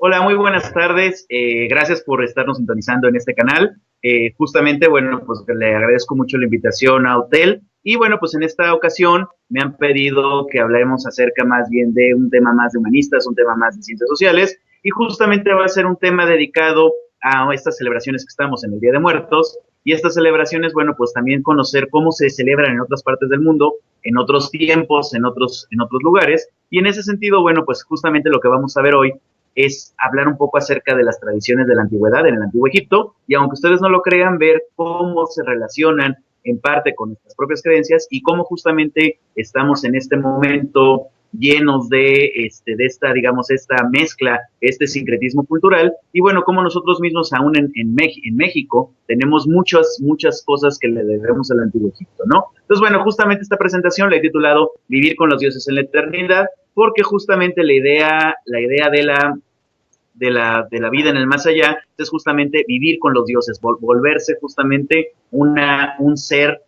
Hola, muy buenas tardes. Gracias por estarnos sintonizando en este canal. Justamente, bueno, pues le agradezco mucho la invitación a Hotel. Y bueno, pues en esta ocasión me han pedido que hablemos acerca más bien de un tema más de humanistas, un tema más de ciencias sociales. Y justamente va a ser un tema dedicado a estas celebraciones que estamos en el Día de Muertos. Y estas celebraciones, bueno, pues también conocer cómo se celebran en otras partes del mundo, en otros tiempos, en otros lugares. Y en ese sentido, bueno, pues justamente lo que vamos a ver hoy es hablar un poco acerca de las tradiciones de la antigüedad en el Antiguo Egipto y aunque ustedes no lo crean, ver cómo se relacionan en parte con nuestras propias creencias y cómo justamente estamos en este momento llenos de esta, digamos, esta mezcla, este sincretismo cultural, y bueno, como nosotros mismos aún en México tenemos muchas cosas que le debemos al Antiguo Egipto, ¿no? Entonces, bueno, justamente esta presentación la he titulado Vivir con los dioses en la eternidad, porque justamente la idea de la vida en el más allá es justamente vivir con los dioses, volverse justamente un ser,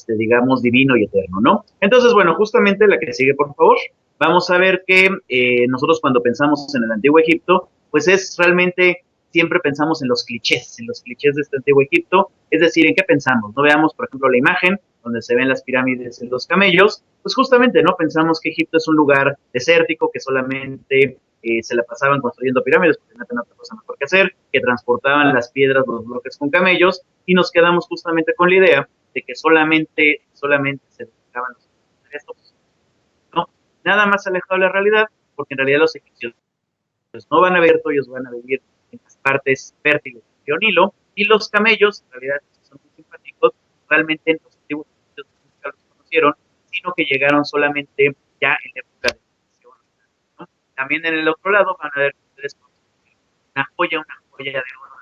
digamos, divino y eterno, ¿no? Entonces, bueno, justamente la que sigue, por favor, vamos a ver que nosotros cuando pensamos en el Antiguo Egipto, pues es realmente, siempre pensamos en los clichés de este Antiguo Egipto, es decir, ¿en qué pensamos? No veamos, por ejemplo, la imagen donde se ven las pirámides y los camellos, pues justamente, ¿no? Pensamos que Egipto es un lugar desértico, que solamente se la pasaban construyendo pirámides porque no tenían otra cosa mejor que hacer, que transportaban las piedras, los bloques con camellos, y nos quedamos justamente con la idea de que solamente se dedicaban los egipcios, ¿no? Nada más alejado de la realidad, porque en realidad los egipcios no van a ver, ellos van a vivir en las partes fértiles del río Nilo, y los camellos, en realidad, son muy simpáticos, realmente en los antiguos egipcios nunca los conocieron, sino que llegaron solamente ya en la época de la, ¿no? También en el otro lado van a ver ustedes una joya de oro,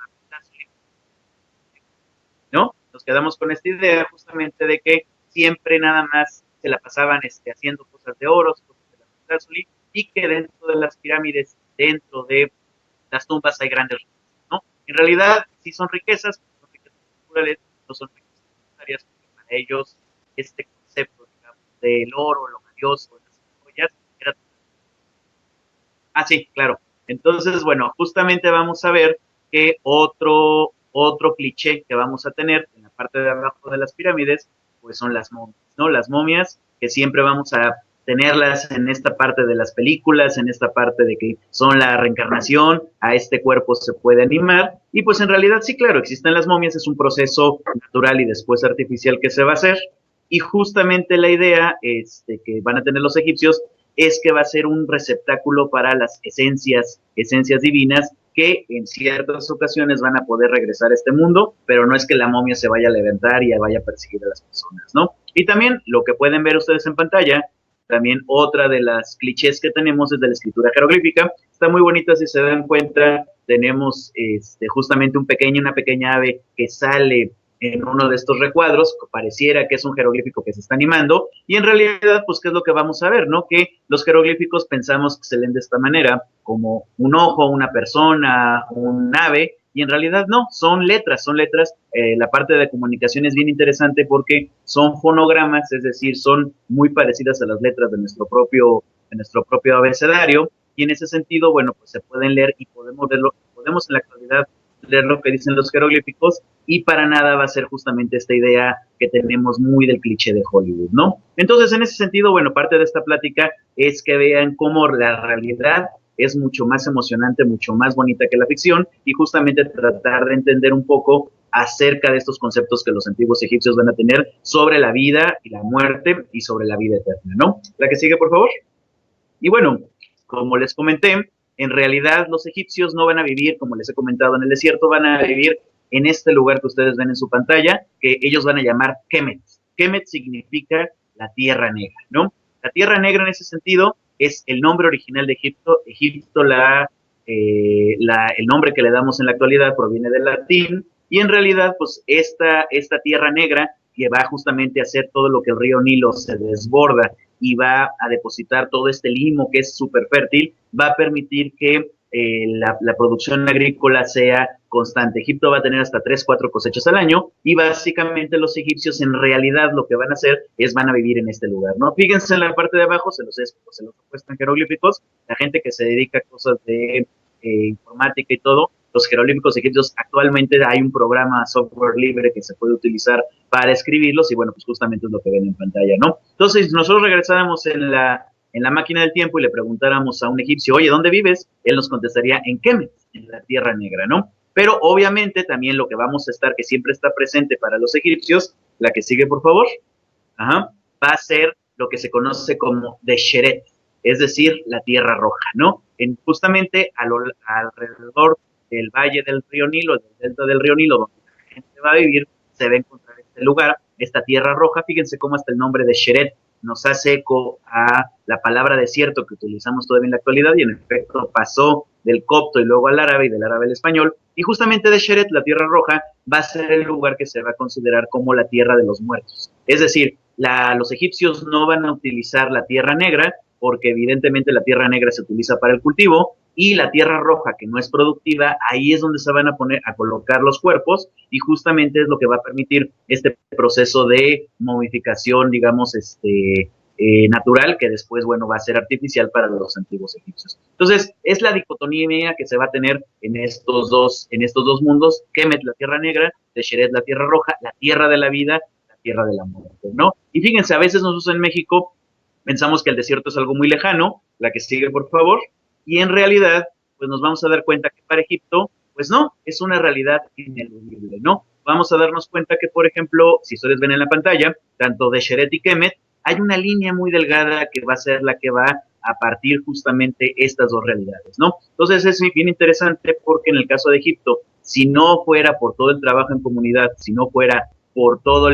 ¿no? Nos quedamos con esta idea justamente de que siempre nada más se la pasaban haciendo cosas de oro, cosas de la y que dentro de las pirámides, dentro de las tumbas hay grandes riquezas, ¿no? En realidad, sí son riquezas culturales, no son riquezas monetarias, porque para ellos este concepto, digamos, del oro, lo valioso, las joyas, era... Ah, sí, claro. Entonces, bueno, justamente vamos a ver que otro cliché que vamos a tener en la parte de abajo de las pirámides, pues son las momias, ¿no? Las momias que siempre vamos a tenerlas en esta parte de las películas, en esta parte de que son la reencarnación, a este cuerpo se puede animar, y pues en realidad sí, claro, existen las momias, es un proceso natural y después artificial que se va a hacer, y justamente la idea que van a tener los egipcios es que va a ser un receptáculo para las esencias divinas que en ciertas ocasiones van a poder regresar a este mundo, pero no es que la momia se vaya a levantar y vaya a perseguir a las personas, ¿no? Y también lo que pueden ver ustedes en pantalla, también otra de las clichés que tenemos es de la escritura jeroglífica. Está muy bonita si se dan cuenta. Tenemos justamente una pequeña ave que sale en uno de estos recuadros, pareciera que es un jeroglífico que se está animando, y en realidad, pues, ¿qué es lo que vamos a ver, no? Que los jeroglíficos pensamos que se leen de esta manera, como un ojo, una persona, un ave, y en realidad no, son letras. La parte de comunicación es bien interesante porque son fonogramas, es decir, son muy parecidas a las letras de nuestro propio abecedario, y en ese sentido, bueno, pues se pueden leer y podemos en la actualidad leer lo que dicen los jeroglíficos, y para nada va a ser justamente esta idea que tenemos muy del cliché de Hollywood, ¿no? Entonces, en ese sentido, bueno, parte de esta plática es que vean cómo la realidad es mucho más emocionante, mucho más bonita que la ficción, y justamente tratar de entender un poco acerca de estos conceptos que los antiguos egipcios van a tener sobre la vida y la muerte y sobre la vida eterna, ¿no? La que sigue, por favor. Y bueno, como les comenté, en realidad los egipcios no van a vivir, como les he comentado, en el desierto, van a vivir en este lugar que ustedes ven en su pantalla, que ellos van a llamar Kemet. Kemet significa la tierra negra, ¿no? La tierra negra en ese sentido es el nombre original de Egipto. Egipto, el nombre que le damos en la actualidad proviene del latín, y en realidad, pues esta tierra negra que va justamente a hacer todo lo que el río Nilo se desborda y va a depositar todo este limo que es súper fértil, va a permitir que la producción agrícola sea constante. Egipto va a tener hasta 3, 4 cosechas al año, y básicamente los egipcios en realidad lo que van a hacer es van a vivir en este lugar, ¿no? Fíjense en la parte de abajo, se los he puesto en jeroglíficos, la gente que se dedica a cosas informática y todo, los jeroglíficos egipcios actualmente hay un programa software libre que se puede utilizar para escribirlos y bueno, pues justamente es lo que ven en pantalla, ¿no? Entonces, nosotros regresáramos en la máquina del tiempo y le preguntáramos a un egipcio, oye, ¿dónde vives? Él nos contestaría en Kemet, en la Tierra Negra, ¿no? Pero obviamente también lo que vamos a estar, que siempre está presente para los egipcios, la que sigue, por favor, ajá, va a ser lo que se conoce como Desheret, es decir, la Tierra Roja, ¿no? Justamente alrededor del valle del río Nilo, del delta del río Nilo, donde la gente va a vivir, se va a encontrar este lugar, esta Tierra Roja. Fíjense cómo hasta el nombre de Sheret nos hace eco a la palabra desierto que utilizamos todavía en la actualidad y en efecto pasó del copto y luego al árabe y del árabe al español. Y justamente de Sheret, la Tierra Roja, va a ser el lugar que se va a considerar como la Tierra de los Muertos. Es decir, los egipcios no van a utilizar la Tierra Negra porque evidentemente la Tierra Negra se utiliza para el cultivo y la Tierra Roja, que no es productiva, ahí es donde se van a poner a colocar los cuerpos y justamente es lo que va a permitir este proceso de momificación, digamos, natural, que después, bueno, va a ser artificial para los antiguos egipcios. Entonces, es la dicotomía que se va a tener en estos dos mundos, Kemet, la Tierra Negra, Tesheret, la Tierra Roja, la Tierra de la Vida, la Tierra de la Muerte, ¿no? Y fíjense, a veces nosotros en México pensamos que el desierto es algo muy lejano, la que sigue, por favor, y en realidad, pues nos vamos a dar cuenta que para Egipto, pues no, es una realidad ineludible, ¿no? Vamos a darnos cuenta que, por ejemplo, si ustedes ven en la pantalla, tanto de Sheret y Kemet, hay una línea muy delgada que va a ser la que va a partir justamente estas dos realidades, ¿no? Entonces es bien interesante porque en el caso de Egipto, si no fuera por todo el trabajo en comunidad, si no fuera por toda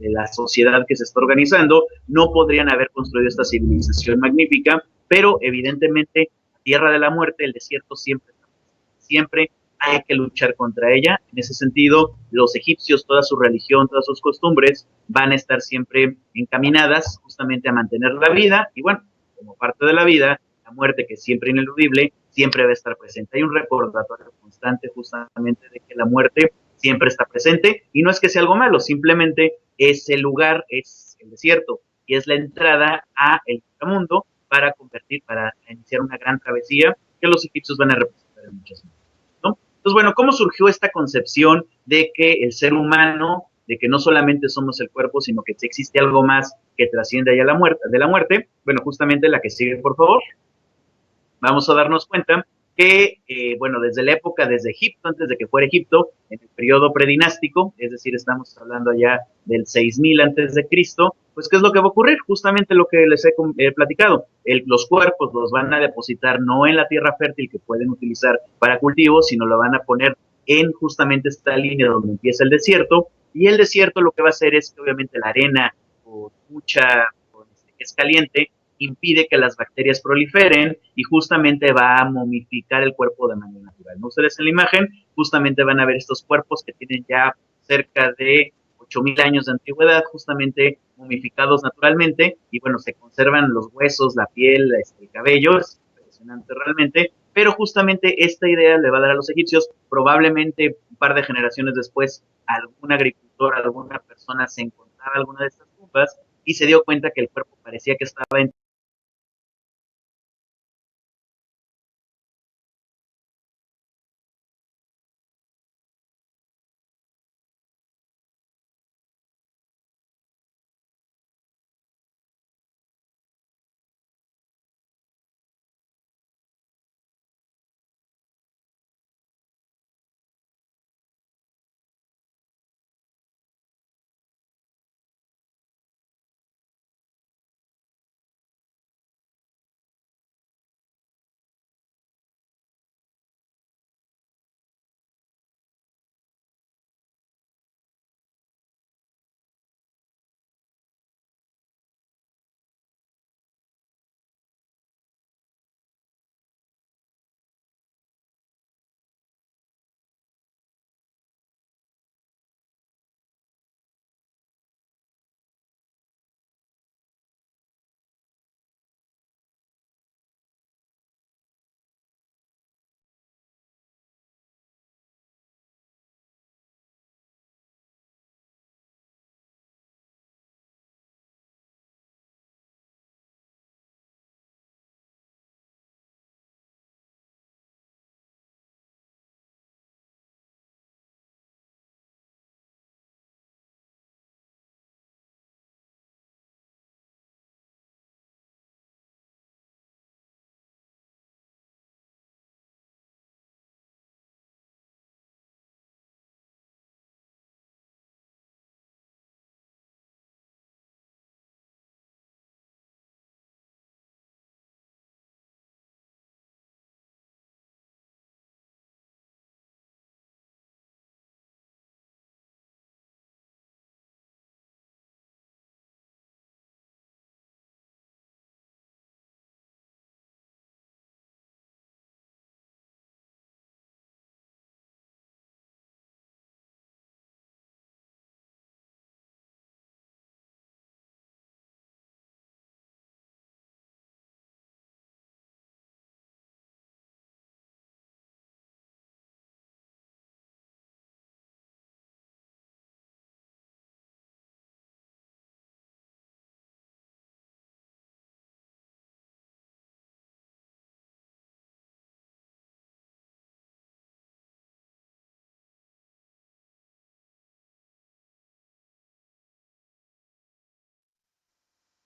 la sociedad que se está organizando, no podrían haber construido esta civilización magnífica, pero evidentemente la tierra de la muerte, el desierto siempre hay que luchar contra ella. En ese sentido, los egipcios, toda su religión, todas sus costumbres van a estar siempre encaminadas justamente a mantener la vida y bueno, como parte de la vida, la muerte que es siempre ineludible, siempre va a estar presente. Hay un recordatorio constante justamente de que la muerte siempre está presente y no es que sea algo malo, simplemente ese lugar es el desierto y es la entrada a el mundo para iniciar una gran travesía que los egipcios van a representar en muchas maneras, ¿no? Entonces, bueno, ¿cómo surgió esta concepción de que el ser humano, de que no solamente somos el cuerpo, sino que existe algo más que trasciende allá de la muerte? Bueno, justamente la que sigue, por favor, vamos a darnos cuenta que, bueno, desde la época, desde Egipto, antes de que fuera Egipto, en el periodo predinástico, es decir, estamos hablando ya del 6000 antes de Cristo, pues, ¿qué es lo que va a ocurrir? Justamente lo que les he platicado. Los cuerpos los van a depositar no en la tierra fértil que pueden utilizar para cultivos, sino lo van a poner en justamente esta línea donde empieza el desierto, y el desierto lo que va a hacer es que obviamente la arena, o mucha, que es caliente, impide que las bacterias proliferen y justamente va a momificar el cuerpo de manera natural, ¿no? Ustedes en la imagen justamente van a ver estos cuerpos que tienen ya cerca de 8000 años de antigüedad, justamente momificados naturalmente, y bueno, se conservan los huesos, la piel, el cabello, es impresionante realmente, pero justamente esta idea le va a dar a los egipcios, probablemente un par de generaciones después, algún agricultor, alguna persona se encontraba alguna de estas tumbas y se dio cuenta que el cuerpo parecía que estaba en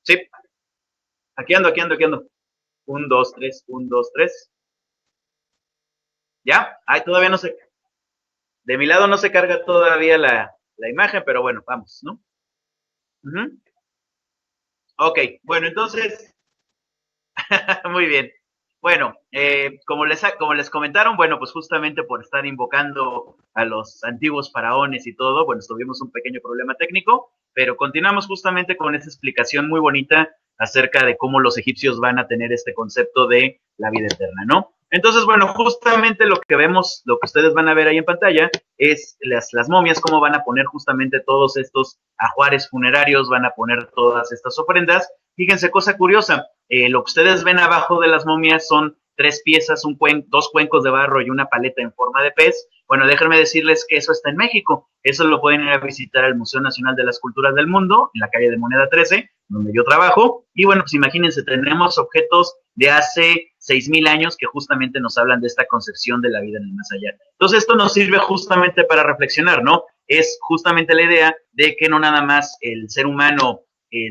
Sí, aquí ando, aquí ando, aquí ando. Un, dos, tres, un, dos, tres. ¿Ya? Ay, todavía no se, de mi lado no se carga todavía la imagen, pero bueno, vamos, ¿no? Ujú. Ok, bueno, entonces, muy bien. Bueno, como les comentaron, bueno, pues justamente por estar invocando a los antiguos faraones y todo, bueno, tuvimos un pequeño problema técnico, pero continuamos justamente con esta explicación muy bonita acerca de cómo los egipcios van a tener este concepto de la vida eterna, ¿no? Entonces, bueno, justamente lo que vemos, lo que ustedes van a ver ahí en pantalla, es las momias, cómo van a poner justamente todos estos ajuares funerarios, van a poner todas estas ofrendas. Fíjense, cosa curiosa, lo que ustedes ven abajo de las momias son tres piezas, dos cuencos de barro y una paleta en forma de pez. Bueno, déjenme decirles que eso está en México. Eso lo pueden ir a visitar al Museo Nacional de las Culturas del Mundo, en la calle de Moneda 13, donde yo trabajo. Y bueno, pues imagínense, tenemos objetos de hace 6,000 años que justamente nos hablan de esta concepción de la vida en el más allá. Entonces, esto nos sirve justamente para reflexionar, ¿no? Es justamente la idea de que no nada más el ser humano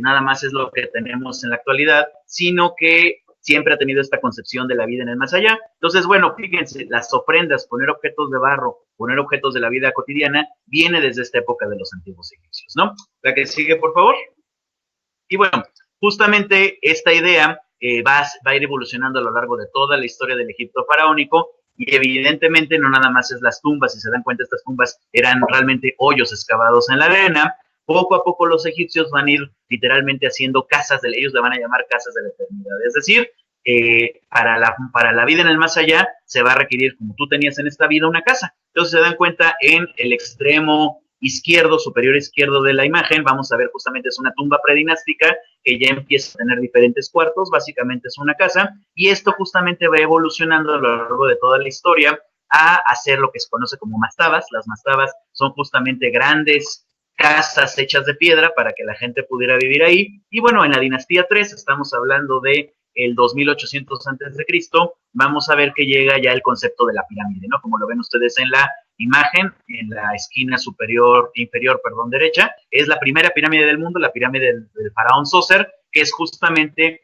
nada más es lo que tenemos en la actualidad, sino que siempre ha tenido esta concepción de la vida en el más allá. Entonces, bueno, fíjense, las ofrendas, poner objetos de barro, poner objetos de la vida cotidiana, viene desde esta época de los antiguos egipcios, ¿no? La que sigue, por favor. Y bueno, justamente esta idea va a ir evolucionando a lo largo de toda la historia del Egipto faraónico y evidentemente no nada más es las tumbas, si se dan cuenta estas tumbas eran realmente hoyos excavados en la arena. Poco a poco los egipcios van a ir literalmente haciendo casas, ellos le van a llamar casas de la eternidad, es decir, para la vida en el más allá se va a requerir, como tú tenías en esta vida, una casa. Entonces se dan cuenta en el extremo izquierdo, superior izquierdo de la imagen, vamos a ver justamente es una tumba predinástica que ya empieza a tener diferentes cuartos, básicamente es una casa, y esto justamente va evolucionando a lo largo de toda la historia a hacer lo que se conoce como mastabas. Las mastabas son justamente grandes casas hechas de piedra para que la gente pudiera vivir ahí. Y bueno, en la dinastía 3, estamos hablando de el 2800 antes de Cristo, vamos a ver que llega ya el concepto de la pirámide, ¿no? Como lo ven ustedes en la imagen, en la esquina superior, inferior, perdón, derecha, es la primera pirámide del mundo, la pirámide del faraón Sócer, que es justamente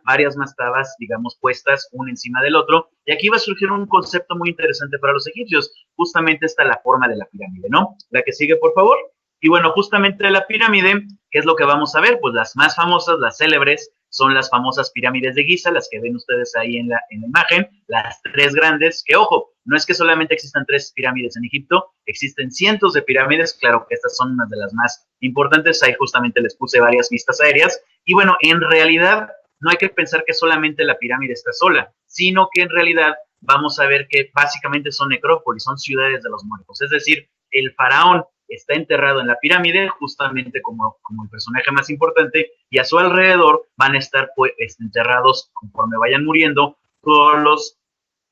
varias mastabas, digamos, puestas uno encima del otro. Y aquí va a surgir un concepto muy interesante para los egipcios. Justamente está la forma de la pirámide, ¿no? La que sigue, por favor. Y bueno, justamente la pirámide, ¿qué es lo que vamos a ver? Pues las más famosas, las célebres, son las famosas pirámides de Giza, las que ven ustedes ahí en la imagen, las tres grandes, que ojo, no es que solamente existan tres pirámides en Egipto, existen cientos de pirámides, claro que estas son unas de las más importantes, ahí justamente les puse varias vistas aéreas, y bueno, en realidad no hay que pensar que solamente la pirámide está sola, sino que en realidad vamos a ver que básicamente son necrópolis, son ciudades de los muertos, es decir, el faraón está enterrado en la pirámide, justamente como el personaje más importante, y a su alrededor van a estar pues, enterrados conforme vayan muriendo todos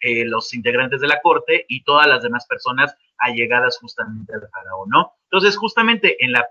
los integrantes de la corte y todas las demás personas allegadas justamente al faraón, ¿no? Entonces, justamente en la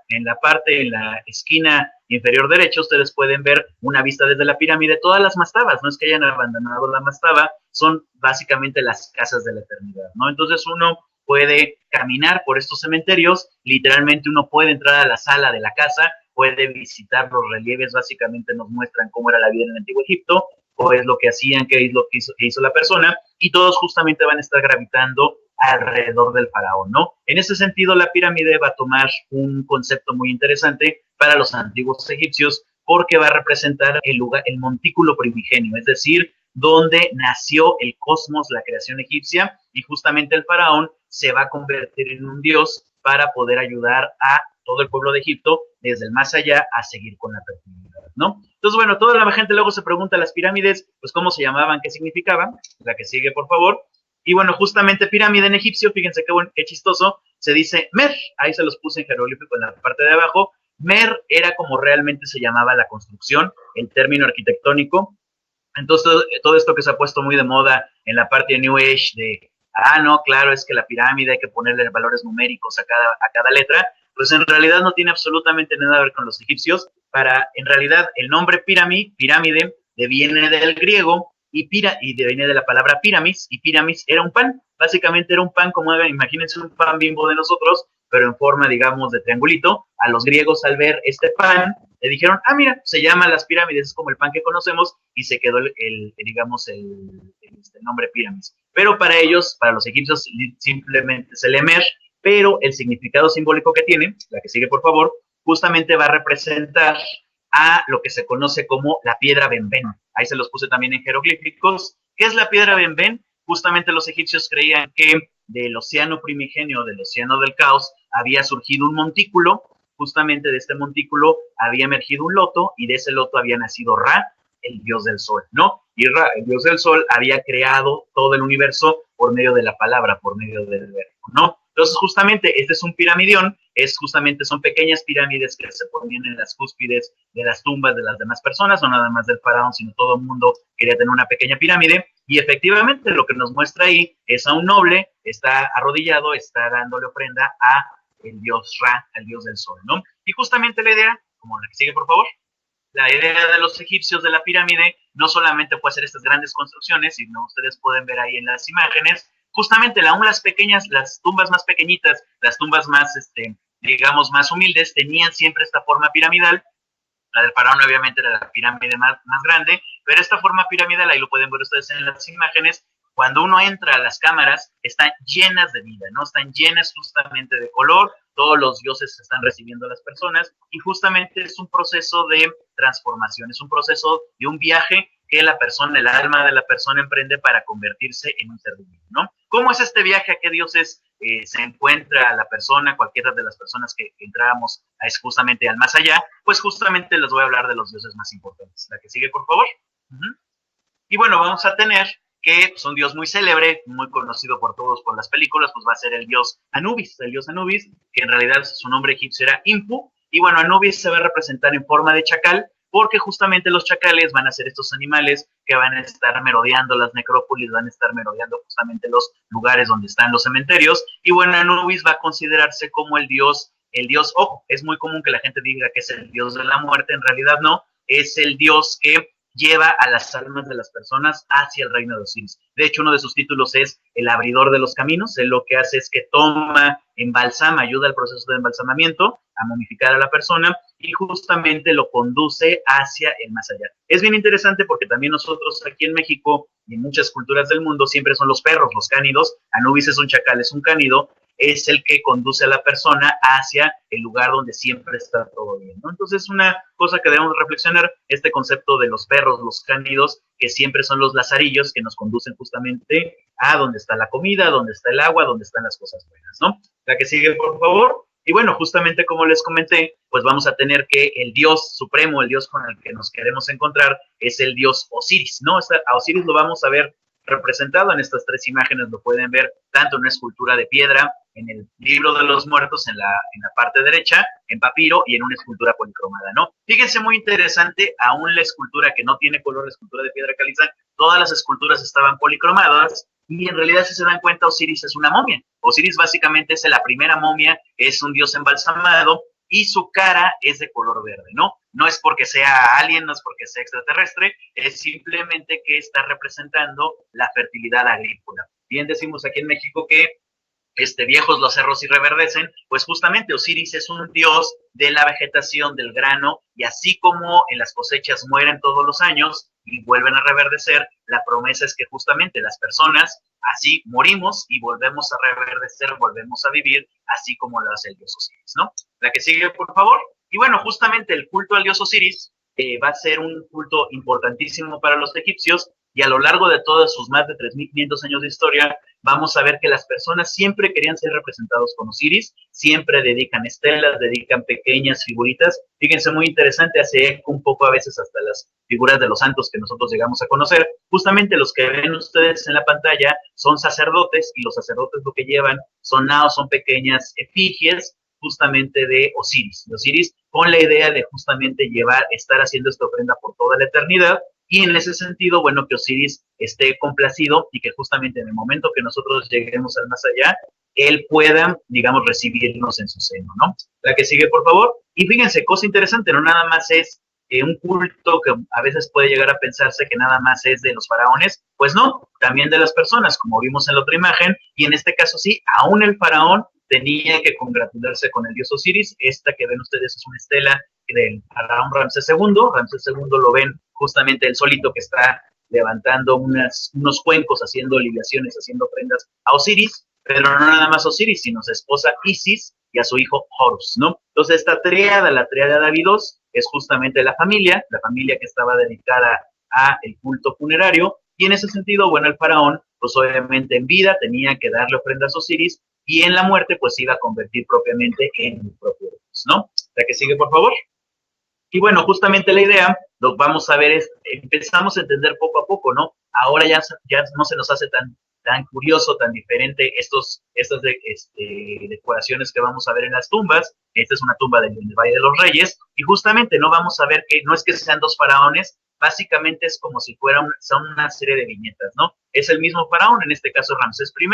esquina inferior derecha, ustedes pueden ver una vista desde la pirámide, todas las mastabas, no es que hayan abandonado la mastaba, son básicamente las casas de la eternidad, ¿no? Entonces uno puede caminar por estos cementerios, literalmente uno puede entrar a la sala de la casa, puede visitar los relieves, básicamente nos muestran cómo era la vida en el Antiguo Egipto, o es lo que hacían, qué es lo que hizo la persona, y todos justamente van a estar gravitando alrededor del faraón, ¿no? En ese sentido, la pirámide va a tomar un concepto muy interesante para los antiguos egipcios, porque va a representar el lugar, el montículo primigenio, es decir, donde nació el cosmos, la creación egipcia, y justamente el faraón se va a convertir en un dios para poder ayudar a todo el pueblo de Egipto desde el más allá a seguir con la fertilidad, ¿no? Entonces, bueno, toda la gente luego se pregunta las pirámides, pues cómo se llamaban, qué significaban. La que sigue, por favor. Y bueno, justamente pirámide en egipcio, fíjense qué chistoso, se dice Mer, ahí se los puse en jeroglífico en la parte de abajo. Mer era como realmente se llamaba la construcción, el término arquitectónico. Entonces, todo esto que se ha puesto muy de moda en la parte de New Age, de, no, claro, es que la pirámide hay que ponerle valores numéricos a cada letra, pues en realidad no tiene absolutamente nada que ver con los egipcios. En realidad, el nombre pirámide, viene del griego y viene de la palabra y piramis era un pan. Básicamente era un pan como, imagínense un pan Bimbo de nosotros, pero en forma, digamos, de triangulito. A los griegos al ver este pan, le dijeron, ah, mira, se llama las pirámides, es como el pan que conocemos, y se quedó digamos, el nombre pirámides. Pero para ellos, para los egipcios, simplemente es el Emer, pero el significado simbólico que tiene, la que sigue por favor, justamente va a representar a lo que se conoce como la piedra Benben. Ahí se los puse también en jeroglíficos. ¿Qué es la piedra Benben? Justamente los egipcios creían que del océano primigenio, del océano del caos, había surgido un montículo, justamente de este montículo había emergido un loto, y de ese loto había nacido Ra, el dios del sol, ¿no? Y Ra, el dios del sol, había creado todo el universo por medio de la palabra, por medio del verbo, ¿no? Entonces, justamente, este es un piramidión, son pequeñas pirámides que se ponían en las cúspides de las tumbas de las demás personas, no nada más del faraón, sino todo el mundo quería tener una pequeña pirámide, y efectivamente lo que nos muestra ahí es a un noble, está arrodillado, está dándole ofrenda a el dios Ra, el dios del sol, ¿no? Y justamente la idea, como la que sigue, por favor, la idea de los egipcios de la pirámide no solamente fue hacer estas grandes construcciones, sino ustedes pueden ver ahí en las imágenes, justamente aún las pequeñas, las tumbas más pequeñitas, las tumbas más, digamos, más humildes, tenían siempre esta forma piramidal. La del faraón obviamente era la pirámide más grande, pero esta forma piramidal, ahí lo pueden ver ustedes en las imágenes, cuando uno entra a las cámaras, están llenas de vida, ¿no? Están llenas justamente de color, todos los dioses están recibiendo a las personas, y justamente es un proceso de transformación, es un proceso de un viaje que la persona, el alma de la persona emprende para convertirse en un ser divino, ¿no? ¿Cómo es este viaje? ¿A qué dioses se encuentra la persona, cualquiera de las personas que entrábamos es justamente al más allá? Pues justamente les voy a hablar de los dioses más importantes. La que sigue, por favor. Y bueno, vamos a tener que es un dios muy célebre, muy conocido por todos por las películas, pues va a ser el dios Anubis, que en realidad su nombre egipcio era Impu, y bueno, Anubis se va a representar en forma de chacal, porque justamente los chacales van a ser estos animales que van a estar merodeando las necrópolis, van a estar merodeando justamente los lugares donde están los cementerios, y bueno, Anubis va a considerarse como el dios, ojo, es muy común que la gente diga que es el dios de la muerte, en realidad no, es el dios que lleva a las almas de las personas hacia el reino de Osiris. De hecho, uno de sus títulos es el abridor de los caminos. Él lo que hace es que toma, embalsama, ayuda al proceso de embalsamamiento, a momificar a la persona, y justamente lo conduce hacia el más allá. Es bien interesante porque también nosotros aquí en México y en muchas culturas del mundo siempre son los perros, los cánidos. Anubis es un chacal, es un cánido, es el que conduce a la persona hacia el lugar donde siempre está todo bien, ¿no? Entonces, una cosa que debemos reflexionar, este concepto de los perros, los cánidos, que siempre son los lazarillos que nos conducen justamente a donde está la comida, donde está el agua, donde están las cosas buenas, ¿no? La que sigue, por favor. Y bueno, justamente como les comenté, pues vamos a tener que el dios supremo, el dios con el que nos queremos encontrar, es el dios Osiris, ¿no? A Osiris lo vamos a ver representado en estas tres imágenes, lo pueden ver tanto en una escultura de piedra, en el libro de los muertos, en la parte derecha, en papiro, y en una escultura policromada, ¿no? Fíjense, muy interesante, aún la escultura que no tiene color, la escultura de piedra caliza, todas las esculturas estaban policromadas, y en realidad, si se dan cuenta, Osiris es una momia. Osiris básicamente es la primera momia, es un dios embalsamado, y su cara es de color verde, ¿no? No es porque sea alien, no es porque sea extraterrestre, es simplemente que está representando la fertilidad agrícola. Bien decimos aquí en México que viejos los cerros y reverdecen, pues justamente Osiris es un dios de la vegetación, del grano, y así como en las cosechas mueren todos los años y vuelven a reverdecer, la promesa es que justamente las personas así morimos y volvemos a reverdecer, volvemos a vivir, así como lo hace el dios Osiris, ¿no? La que sigue, por favor. Y bueno, justamente el culto al dios Osiris va a ser un culto importantísimo para los egipcios, y a lo largo de todos sus más de 3.500 años de historia, vamos a ver que las personas siempre querían ser representados con Osiris, siempre dedican estelas, dedican pequeñas figuritas. Fíjense, muy interesante, hace eco un poco a veces hasta las figuras de los santos que nosotros llegamos a conocer. Justamente los que ven ustedes en la pantalla son sacerdotes, y los sacerdotes lo que llevan son naos, son pequeñas efigies justamente de Osiris, con la idea de justamente estar haciendo esta ofrenda por toda la eternidad. Y en ese sentido, bueno, que Osiris esté complacido y que justamente en el momento que nosotros lleguemos al más allá, él pueda, digamos, recibirnos en su seno, ¿no? La que sigue, por favor. Y fíjense, cosa interesante, no nada más es un culto que a veces puede llegar a pensarse que nada más es de los faraones, pues no, también de las personas, como vimos en la otra imagen, y en este caso sí, aún el faraón tenía que congratularse con el dios Osiris. Esta que ven ustedes es una estela del faraón Ramsés II. Ramsés II lo ven justamente el solito que está levantando unos cuencos, haciendo libaciones, haciendo ofrendas a Osiris, pero no nada más a Osiris, sino a su esposa Isis y a su hijo Horus, ¿no? Entonces esta tríada, la tríada de Abidos, es justamente la familia que estaba dedicada a el culto funerario, y en ese sentido, bueno, el faraón, pues obviamente en vida tenía que darle ofrendas a Osiris, y en la muerte, pues iba a convertir propiamente en el propio Dios, ¿no? La que sigue, por favor. Y bueno, justamente la idea, lo vamos a ver, es, empezamos a entender poco a poco, ¿no? Ahora ya no se nos hace tan curioso, tan diferente decoraciones que vamos a ver en las tumbas. Esta es una tumba del Valle de los Reyes, y justamente no vamos a ver que no es que sean dos faraones, básicamente es como si son una serie de viñetas, ¿no? Es el mismo faraón, en este caso Ramsés I,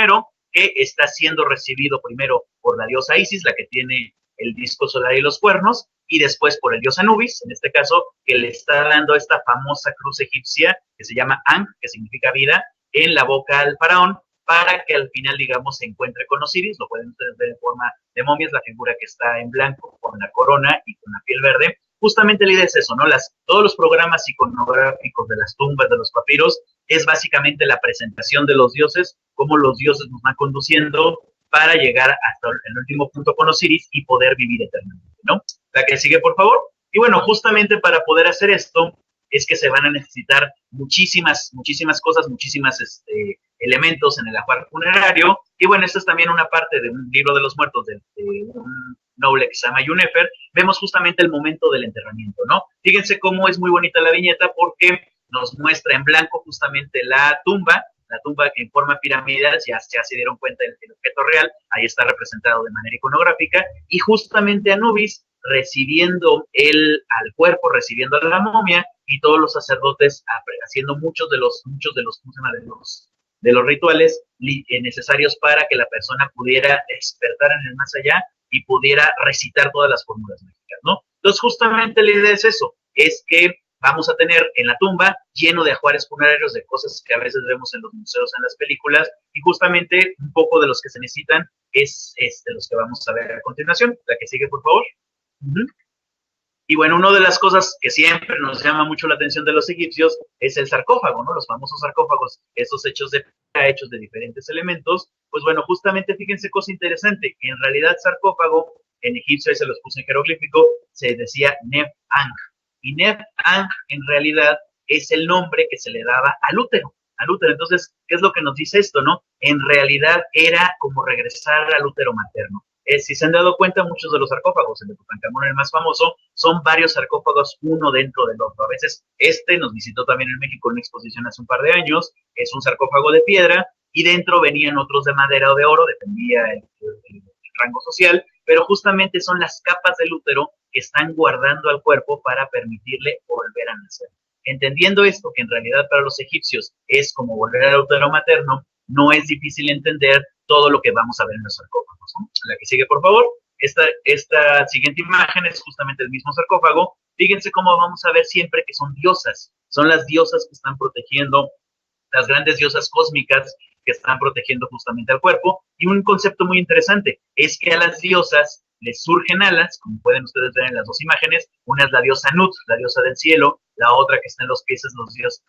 que está siendo recibido primero por la diosa Isis, la que tiene el disco solar y los cuernos, y después por el dios Anubis, en este caso, que le está dando esta famosa cruz egipcia que se llama Ankh, que significa vida, en la boca al faraón, para que al final, digamos, se encuentre con Osiris. Lo pueden ustedes ver en forma de momias, la figura que está en blanco, con la corona y con la piel verde. Justamente la idea es eso, ¿no? Todos los programas iconográficos de las tumbas, de los papiros, es básicamente la presentación de los dioses, cómo los dioses nos van conduciendo para llegar hasta el último punto con Osiris y poder vivir eternamente, ¿no? La que sigue, por favor. Y bueno, justamente para poder hacer esto es que se van a necesitar muchísimas cosas, elementos en el ajuar funerario. Y bueno, esta es también una parte de un libro de los muertos de un noble que se llama Yunefer. Vemos justamente el momento del enterramiento, ¿no? Fíjense cómo es muy bonita la viñeta, porque nos muestra en blanco justamente la tumba en forma piramidal, ya se dieron cuenta del objeto real, ahí está representado de manera iconográfica, y justamente Anubis recibiendo al cuerpo, recibiendo a la momia, y todos los sacerdotes haciendo muchos de los rituales necesarios para que la persona pudiera despertar en el más allá y pudiera recitar todas las fórmulas mágicas, ¿no? Entonces, justamente la idea es eso, es que vamos a tener en la tumba lleno de ajuares funerarios, de cosas que a veces vemos en los museos, en las películas, y justamente un poco de los que se necesitan es de los que vamos a ver a continuación. La que sigue, por favor. Uh-huh. Y bueno, una de las cosas que siempre nos llama mucho la atención de los egipcios es el sarcófago, ¿no? Los famosos sarcófagos, estos hechos de diferentes elementos. Pues bueno, justamente fíjense cosa interesante, en realidad sarcófago en egipcio, ahí se los puse en jeroglífico, se decía Neb-Ankh. Y Neb-Ankh en realidad es el nombre que se le daba al útero. Entonces, ¿qué es lo que nos dice esto, no? En realidad era como regresar al útero materno. Si se han dado cuenta, muchos de los sarcófagos, el de Tutankamón, el más famoso, son varios sarcófagos uno dentro del otro. A veces nos visitó también en México en una exposición hace un par de años, es un sarcófago de piedra, y dentro venían otros de madera o de oro, dependía el rango social, pero justamente son las capas del útero que están guardando al cuerpo para permitirle volver a nacer. Entendiendo esto, que en realidad para los egipcios es como volver al útero materno, no es difícil entender todo lo que vamos a ver en los sarcófagos, ¿no? La que sigue, por favor. Esta siguiente imagen es justamente el mismo sarcófago. Fíjense cómo vamos a ver siempre que son diosas. Son las diosas que están protegiendo, las grandes diosas cósmicas que están protegiendo justamente al cuerpo. Y un concepto muy interesante es que a las diosas les surgen alas, como pueden ustedes ver en las dos imágenes. Una es la diosa Nut, la diosa del cielo, la otra que está en los pies es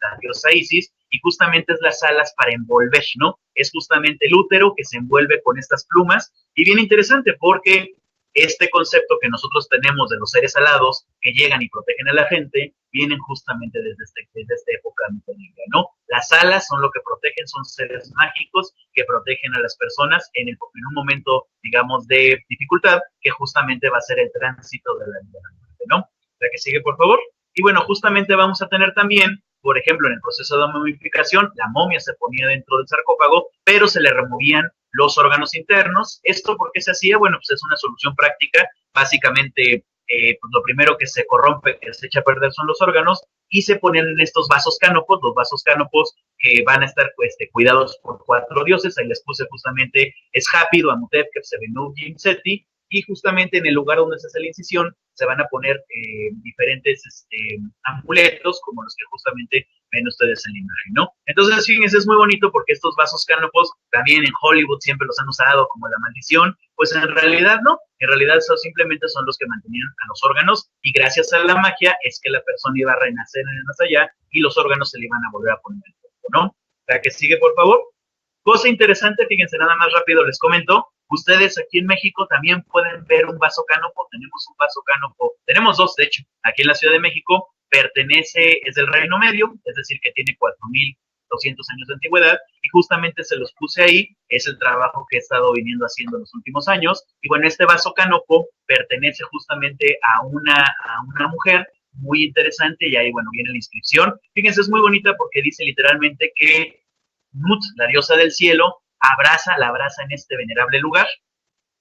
la diosa Isis, y justamente es las alas para envolver, ¿no? Es justamente el útero que se envuelve con estas plumas, y bien interesante porque este concepto que nosotros tenemos de los seres alados que llegan y protegen a la gente, vienen justamente desde esta época mitológica, ¿no? Las alas son lo que protegen, son seres mágicos que protegen a las personas en un momento, digamos, de dificultad, que justamente va a ser el tránsito de la muerte, ¿no? La que sigue, por favor. Y bueno, justamente vamos a tener también, por ejemplo, en el proceso de momificación, la momia se ponía dentro del sarcófago, pero se le removían los órganos internos. ¿Esto por qué se hacía? Bueno, pues es una solución práctica. Básicamente, pues lo primero que se corrompe, que se echa a perder son los órganos, y se ponen en estos vasos cánopos, los vasos cánopos que van a estar cuidados por 4 dioses. Ahí les puse justamente es Hapi, Duamutep, Kepsebenu, Seti, y justamente en el lugar donde se hace la incisión se van a poner diferentes amuletos, como los que justamente ven ustedes en la imagen, ¿no? Entonces, fíjense, es muy bonito porque estos vasos cánopos también en Hollywood siempre los han usado como la maldición, pues en realidad no, en realidad eso simplemente son los que mantenían a los órganos y gracias a la magia es que la persona iba a renacer en el más allá y los órganos se le iban a volver a poner en el cuerpo, ¿no? La que sigue, por favor. Cosa interesante, fíjense, nada más rápido les comento, ustedes aquí en México también pueden ver un vaso cánopo, tenemos un vaso cánopo, tenemos dos de hecho, aquí en la Ciudad de México, es del Reino Medio, es decir, que tiene 4.200 años de antigüedad, y justamente se los puse ahí, es el trabajo que he estado viniendo haciendo en los últimos años, y bueno, este vaso cánopo pertenece justamente a una mujer muy interesante, y ahí, bueno, viene la inscripción, fíjense, es muy bonita porque dice literalmente que Nut, la diosa del cielo, la abraza en este venerable lugar,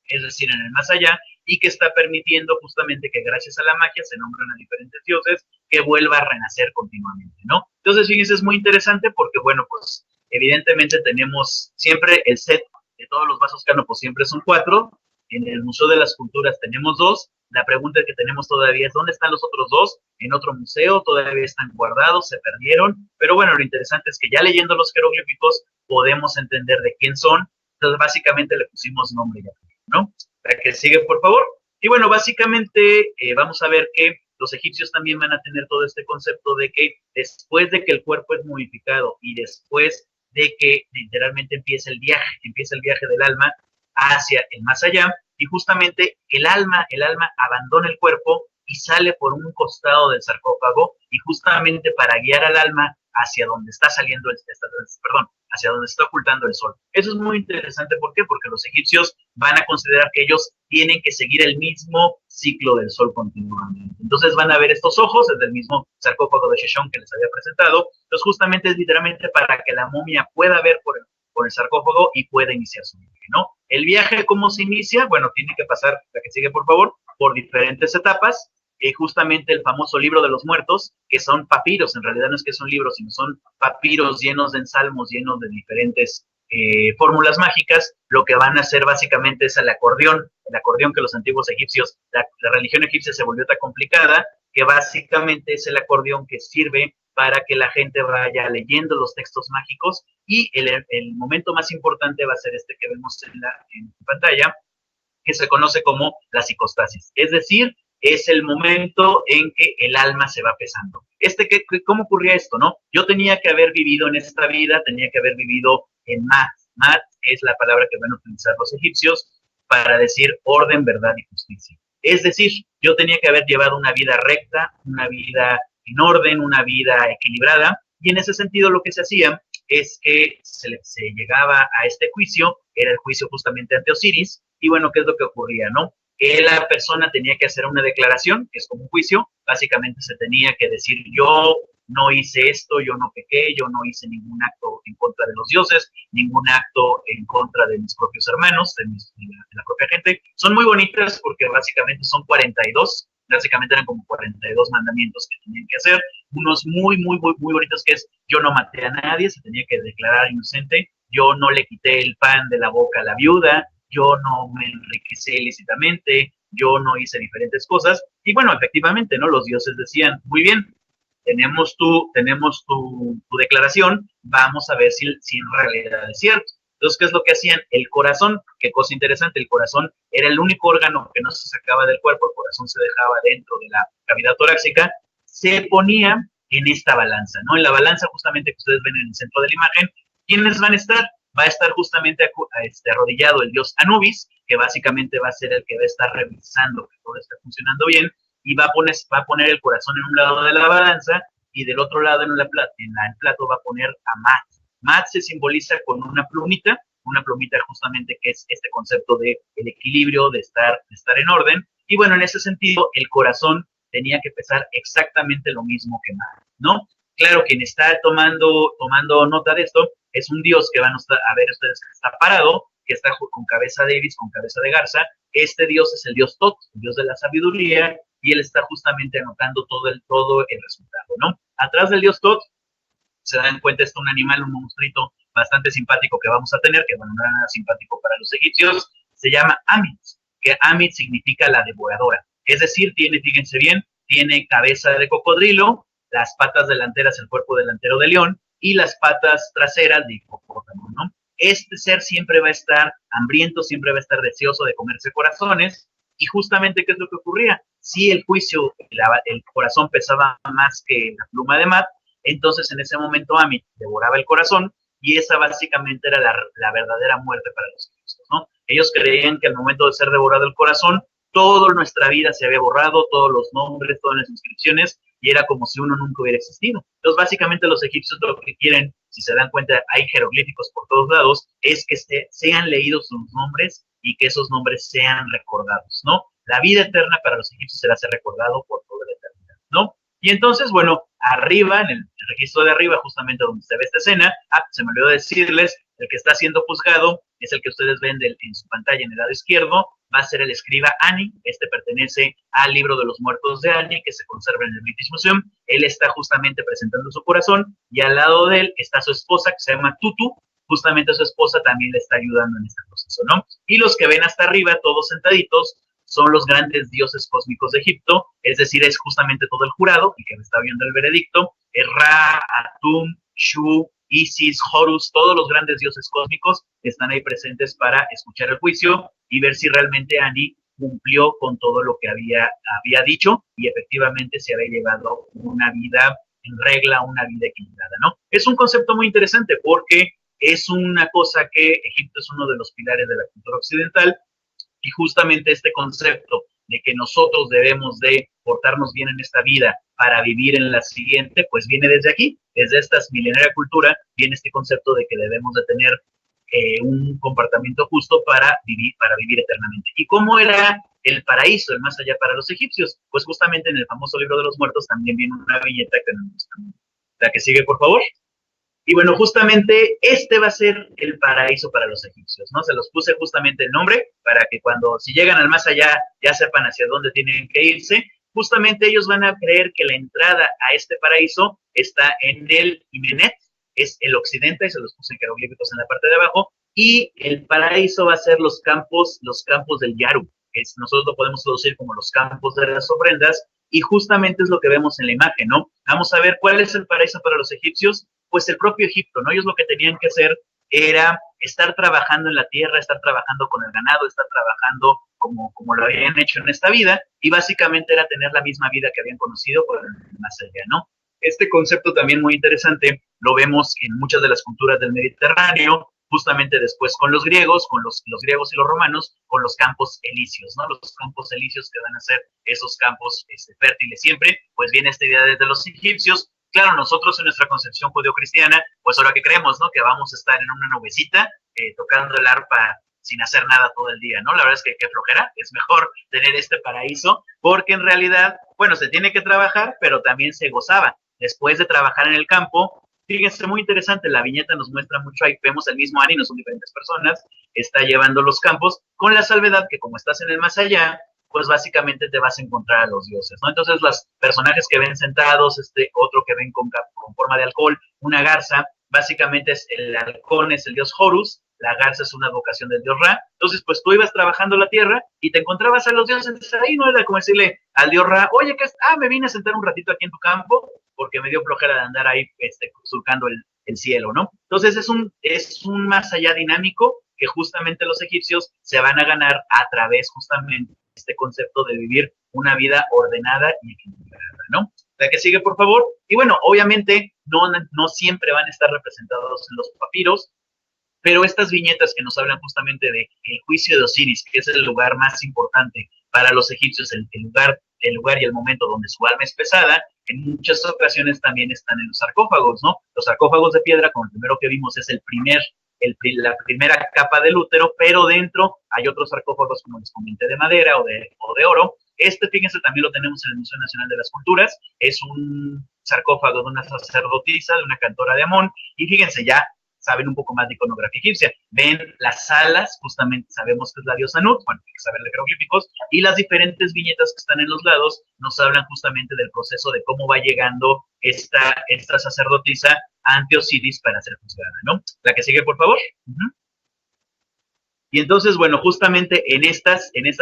es decir, en el más allá, y que está permitiendo justamente que gracias a la magia se nombran a diferentes dioses que vuelva a renacer continuamente, ¿no? Entonces, fíjense, es muy interesante porque, bueno, pues evidentemente tenemos siempre el set de todos los vasos cánopos, siempre son 4, en el Museo de las Culturas tenemos 2, la pregunta que tenemos todavía es ¿dónde están los otros 2? En otro museo, todavía están guardados, se perdieron, pero bueno, lo interesante es que ya leyendo los jeroglíficos podemos entender de quién son, entonces básicamente le pusimos nombre ya, ¿no? La que sigue, por favor. Y bueno, básicamente vamos a ver que los egipcios también van a tener todo este concepto de que después de que el cuerpo es modificado y después de que literalmente empieza el viaje del alma hacia el más allá, y justamente el alma abandona el cuerpo y sale por un costado del sarcófago, y justamente para guiar al alma hacia donde está saliendo hacia donde está ocultando el sol. Eso es muy interesante, ¿por qué? Porque los egipcios van a considerar que ellos tienen que seguir el mismo ciclo del sol continuamente. Entonces van a ver estos ojos, es del mismo sarcófago de Sheshon que les había presentado. Entonces justamente es literalmente para que la momia pueda ver por el sarcófago y pueda iniciar su viaje, ¿no? El viaje, ¿cómo se inicia? Bueno, tiene que pasar, la que sigue por favor, por diferentes etapas. Justamente el famoso libro de los muertos, que son papiros, en realidad no es que son libros, sino son papiros llenos de ensalmos, llenos de diferentes fórmulas mágicas, lo que van a hacer básicamente es el acordeón que los antiguos egipcios, la religión egipcia se volvió tan complicada, que básicamente es el acordeón que sirve para que la gente vaya leyendo los textos mágicos, y el momento más importante va a ser este que vemos en pantalla, que se conoce como la psicostasis, es decir, es el momento en que el alma se va pesando. ¿Cómo ocurría esto, no? Yo tenía que haber vivido en esta vida, tenía que haber vivido en Mat. Mat es la palabra que van a utilizar los egipcios para decir orden, verdad y justicia. Es decir, yo tenía que haber llevado una vida recta, una vida en orden, una vida equilibrada, y en ese sentido lo que se hacía es que se llegaba a este juicio, era el juicio justamente ante Osiris, y bueno, ¿qué es lo que ocurría, no? La persona tenía que hacer una declaración, que es como un juicio, básicamente se tenía que decir yo no hice esto, yo no pequé, yo no hice ningún acto en contra de los dioses, ningún acto en contra de mis propios hermanos, de la propia gente. Son muy bonitas porque básicamente son 42, básicamente eran como 42 mandamientos que tenían que hacer, unos muy, muy, muy, muy bonitos que es yo no maté a nadie, se tenía que declarar inocente, yo no le quité el pan de la boca a la viuda, yo no me enriquecí ilícitamente, yo no hice diferentes cosas, y bueno, efectivamente, ¿no? Los dioses decían, muy bien, tenemos tu declaración, vamos a ver si en realidad es cierto. Entonces, ¿qué es lo que hacían? El corazón, qué cosa interesante, el corazón era el único órgano que no se sacaba del cuerpo, el corazón se dejaba dentro de la cavidad torácica, se ponía en esta balanza, ¿no? En la balanza justamente que ustedes ven en el centro de la imagen, ¿quiénes van a estar? Va a estar justamente arrodillado el dios Anubis, que básicamente va a ser el que va a estar revisando que todo esté funcionando bien, y va a poner el corazón en un lado de la balanza, y del otro lado en el plato va a poner a Mat. Mat se simboliza con una plumita justamente que es este concepto de el equilibrio, de estar en orden, y bueno, en ese sentido, el corazón tenía que pesar exactamente lo mismo que Mat, ¿no? Claro, quien está tomando nota de esto es un dios que van a ver ustedes que está parado, que está con cabeza de ibis, con cabeza de garza. Este dios es el dios Tot, el dios de la sabiduría, y él está justamente anotando todo el resultado, ¿no? Atrás del dios Tot, se dan cuenta, está un animal, un monstruito bastante simpático que vamos a tener, que bueno, no era nada simpático para los egipcios, se llama Amit, que Amit significa la devoradora. Es decir, fíjense bien, tiene cabeza de cocodrilo, las patas delanteras, el cuerpo delantero de león, y las patas traseras de hipopótamo, ¿no? Este ser siempre va a estar hambriento, siempre va a estar deseoso de comerse corazones, y justamente, ¿qué es lo que ocurría? Si el juicio, el corazón pesaba más que la pluma de Matt, entonces en ese momento Amit devoraba el corazón, y esa básicamente era la verdadera muerte para los egipcios, ¿no? Ellos creían que al momento de ser devorado el corazón, toda nuestra vida se había borrado, todos los nombres, todas las inscripciones, y era como si uno nunca hubiera existido. Entonces, básicamente los egipcios lo que quieren, si se dan cuenta, hay jeroglíficos por todos lados, es que sean leídos sus nombres y que esos nombres sean recordados, ¿no? La vida eterna para los egipcios será ser recordado por toda la eternidad, ¿no? Y entonces, bueno, arriba, en el registro de arriba, justamente donde se ve esta escena, se me olvidó decirles, el que está siendo juzgado es el que ustedes ven en su pantalla en el lado izquierdo, va a ser el escriba Ani, este pertenece al libro de los muertos de Ani, que se conserva en el British Museum. Él está justamente presentando su corazón, y al lado de él está su esposa, que se llama Tutu, justamente su esposa también le está ayudando en este proceso, ¿no? Y los que ven hasta arriba, todos sentaditos, son los grandes dioses cósmicos de Egipto, es decir, es justamente todo el jurado, y que me está viendo el veredicto, es Ra, Atum, Shu, Isis, Horus, todos los grandes dioses cósmicos están ahí presentes para escuchar el juicio y ver si realmente Ani cumplió con todo lo que había dicho, y efectivamente se había llevado una vida en regla, una vida equilibrada, ¿no? Es un concepto muy interesante porque es una cosa que Egipto es uno de los pilares de la cultura occidental, y justamente este concepto de que nosotros debemos de portarnos bien en esta vida para vivir en la siguiente, pues viene desde aquí, desde esta milenaria cultura, viene este concepto de que debemos de tener un comportamiento justo para vivir eternamente. ¿Y cómo era el paraíso, el más allá para los egipcios? Pues justamente en el famoso libro de los muertos también viene una viñeta que nos gusta. La que sigue, por favor. Y bueno, justamente este va a ser el paraíso para los egipcios, ¿no? Se los puse justamente el nombre para que cuando, si llegan al más allá, ya sepan hacia dónde tienen que irse. Justamente ellos van a creer que la entrada a este paraíso está en el Imenet, es el occidente, se los puse en jeroglíficos en la parte de abajo, y el paraíso va a ser los campos del Yaru, que nosotros lo podemos traducir como los campos de las ofrendas, y justamente es lo que vemos en la imagen, ¿no? Vamos a ver cuál es el paraíso para los egipcios. Pues el propio Egipto, ¿no? Ellos lo que tenían que hacer era estar trabajando en la tierra, estar trabajando con el ganado, estar trabajando como lo habían hecho en esta vida, y básicamente era tener la misma vida que habían conocido, pero más allá, ¿no? Este concepto también muy interesante lo vemos en muchas de las culturas del Mediterráneo, justamente después con los griegos, con los griegos y los romanos, con los campos elíseos, ¿no? Los campos elíseos que van a ser esos campos fértiles siempre, pues viene esta idea desde los egipcios. Claro, nosotros en nuestra concepción judeocristiana, pues ahora que creemos, ¿no? Que vamos a estar en una nubecita tocando el arpa sin hacer nada todo el día, ¿no? La verdad es que qué flojera, es mejor tener este paraíso, porque en realidad, bueno, se tiene que trabajar, pero también se gozaba. Después de trabajar en el campo, fíjense, muy interesante, la viñeta nos muestra mucho, ahí vemos el mismo Ani, no son diferentes personas, está llevando los campos, con la salvedad que como estás en el más allá, pues básicamente te vas a encontrar a los dioses, ¿no? Entonces los personajes que ven sentados, otro que ven con forma de alcohol, una garza, básicamente el halcón es el dios Horus, la garza es una advocación del dios Ra. Entonces, pues tú ibas trabajando la tierra y te encontrabas a los dioses ahí, no era como decirle al dios Ra, oye, me vine a sentar un ratito aquí en tu campo porque me dio flojera de andar ahí surcando el cielo, ¿no? Entonces es un más allá dinámico que justamente los egipcios se van a ganar a través justamente este concepto de vivir una vida ordenada y equilibrada, ¿no? La que sigue, por favor. Y bueno, obviamente no siempre van a estar representados en los papiros, pero estas viñetas que nos hablan justamente de el juicio de Osiris, que es el lugar más importante para los egipcios, el lugar y el momento donde su alma es pesada, en muchas ocasiones también están en los sarcófagos, ¿no? Los sarcófagos de piedra, como el primero que vimos, es la primera capa del útero, pero dentro hay otros sarcófagos, como les comenté, de madera o de oro. Fíjense, también lo tenemos en el Museo Nacional de las Culturas, es un sarcófago de una sacerdotisa, de una cantora de Amón, y fíjense, ya saben un poco más de iconografía egipcia. Ven las alas, justamente sabemos que es la diosa Nut, bueno, hay que saber de jeroglíficos, y las diferentes viñetas que están en los lados nos hablan justamente del proceso de cómo va llegando esta sacerdotisa ante Osiris para ser juzgada, ¿no? La que sigue, por favor. Y entonces, bueno, justamente en esta,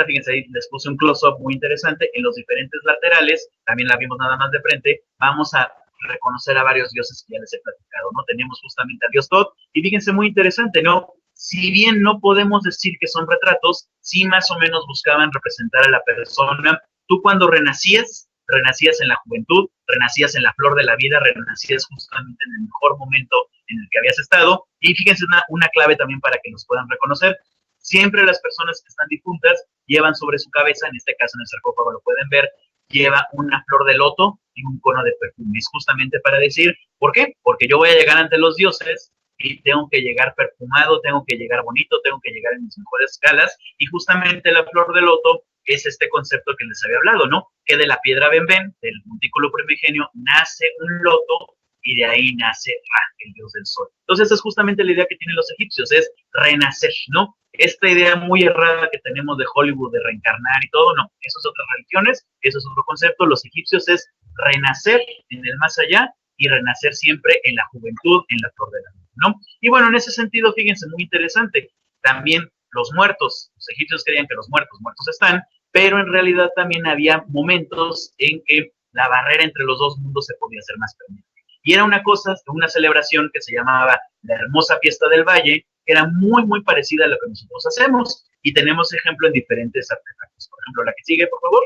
fíjense, ahí les puse un close-up muy interesante, en los diferentes laterales, también la vimos nada más de frente, vamos a reconocer a varios dioses que ya les he platicado, ¿no? Tenemos justamente a Dios Tot, y fíjense, muy interesante, ¿no? Si bien no podemos decir que son retratos, sí más o menos buscaban representar a la persona. Tú cuando renacías, renacías en la juventud, renacías en la flor de la vida, renacías justamente en el mejor momento en el que habías estado. Y fíjense una clave también para que nos puedan reconocer. Siempre las personas que están difuntas llevan sobre su cabeza, en este caso en el sarcófago lo pueden ver, lleva una flor de loto y un cono de perfume. Es justamente para decir, ¿por qué? Porque yo voy a llegar ante los dioses y tengo que llegar perfumado, tengo que llegar bonito, tengo que llegar en mis mejores escalas, y justamente la flor de loto es este concepto que les había hablado, ¿no? Que de la piedra benben, del montículo primigenio, nace un loto y de ahí nace Ra, el dios del sol. Entonces, esa es justamente la idea que tienen los egipcios, es renacer, ¿no? Esta idea muy errada que tenemos de Hollywood de reencarnar y todo, no, eso es otras religiones, eso es otro concepto. Los egipcios es renacer en el más allá y renacer siempre en la juventud, en la flor de la vida, ¿no? Y bueno, en ese sentido, fíjense, muy interesante, también los muertos, los egipcios creían que los muertos están, pero en realidad también había momentos en que la barrera entre los dos mundos se podía hacer más permeable. Y era una cosa, una celebración que se llamaba la hermosa fiesta del valle, que era muy, muy parecida a lo que nosotros hacemos. Y tenemos ejemplo en diferentes artefactos. Por ejemplo, la que sigue, por favor,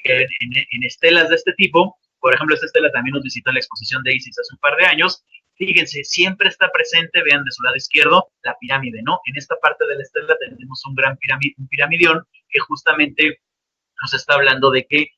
en estelas de este tipo. Por ejemplo, esta estela también nos visitó en la exposición de Isis hace un par de años. Fíjense, siempre está presente, vean de su lado izquierdo, la pirámide, ¿no? En esta parte de la estela tenemos un gran piramidión que justamente nos está hablando de que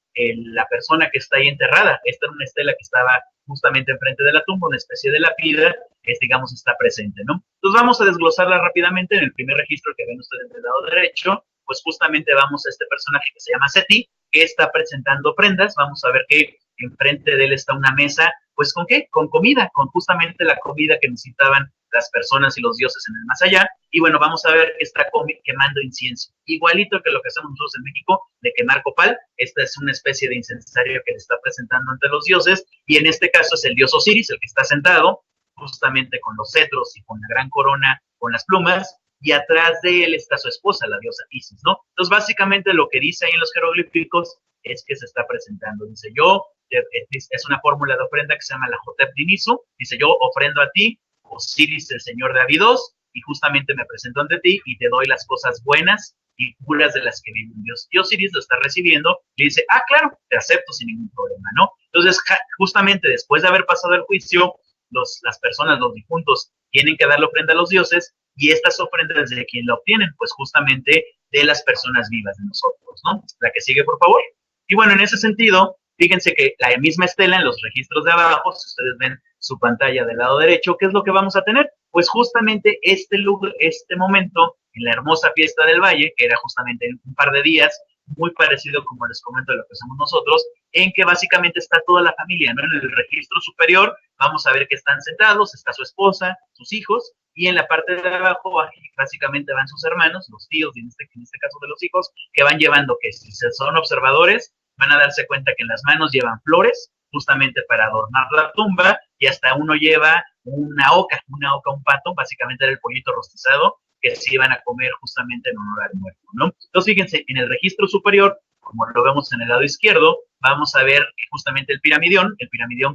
la persona que está ahí enterrada, esta era una estela que estaba justamente enfrente de la tumba, una especie de lápida, que digamos está presente, ¿no? Entonces vamos a desglosarla rápidamente. En el primer registro que ven ustedes del lado derecho, pues justamente vamos a este personaje que se llama Seti, que está presentando ofrendas. Vamos a ver que enfrente de él está una mesa, pues ¿con qué? Con comida, con justamente la comida que necesitaban las personas y los dioses en el más allá. Y bueno, vamos a ver que está quemando incienso, igualito que lo que hacemos nosotros en México de quemar copal. Esta es una especie de incensario que le está presentando ante los dioses, y en este caso es el dios Osiris el que está sentado justamente con los cetros y con la gran corona, con las plumas, y atrás de él está su esposa, la diosa Isis, ¿no? Entonces, básicamente lo que dice ahí en los jeroglíficos es que se está presentando. Dice, yo, es una fórmula de ofrenda que se llama la Jotep Dinisu. Dice, yo ofrendo a ti, Osiris, el señor de Abidos, y justamente me presento ante ti y te doy las cosas buenas y puras de las que vive Dios. Y Osiris lo está recibiendo y dice, ah, claro, te acepto sin ningún problema, ¿no? Entonces, justamente después de haber pasado el juicio, las personas, los difuntos, tienen que darle ofrenda a los dioses, y estas ofrendas de quién la obtienen, pues justamente de las personas vivas de nosotros, ¿no? La que sigue, por favor. Y bueno, en ese sentido, fíjense que la misma estela en los registros de abajo, si ustedes ven su pantalla del lado derecho, ¿qué es lo que vamos a tener? Pues justamente este lugar, este momento en la hermosa fiesta del valle, que era justamente en un par de días, muy parecido, como les comento, de lo que hacemos nosotros, en que básicamente está toda la familia, ¿no? En el registro superior vamos a ver que están sentados, está su esposa, sus hijos, y en la parte de abajo básicamente van sus hermanos, los tíos, y en este caso de los hijos, que van llevando, que si son observadores, van a darse cuenta que en las manos llevan flores, justamente para adornar la tumba, y hasta uno lleva una oca, un pato, básicamente era el pollito rostizado, que se iban a comer justamente en honor al muerto, ¿no? Entonces, fíjense, en el registro superior, como lo vemos en el lado izquierdo, vamos a ver justamente el piramidión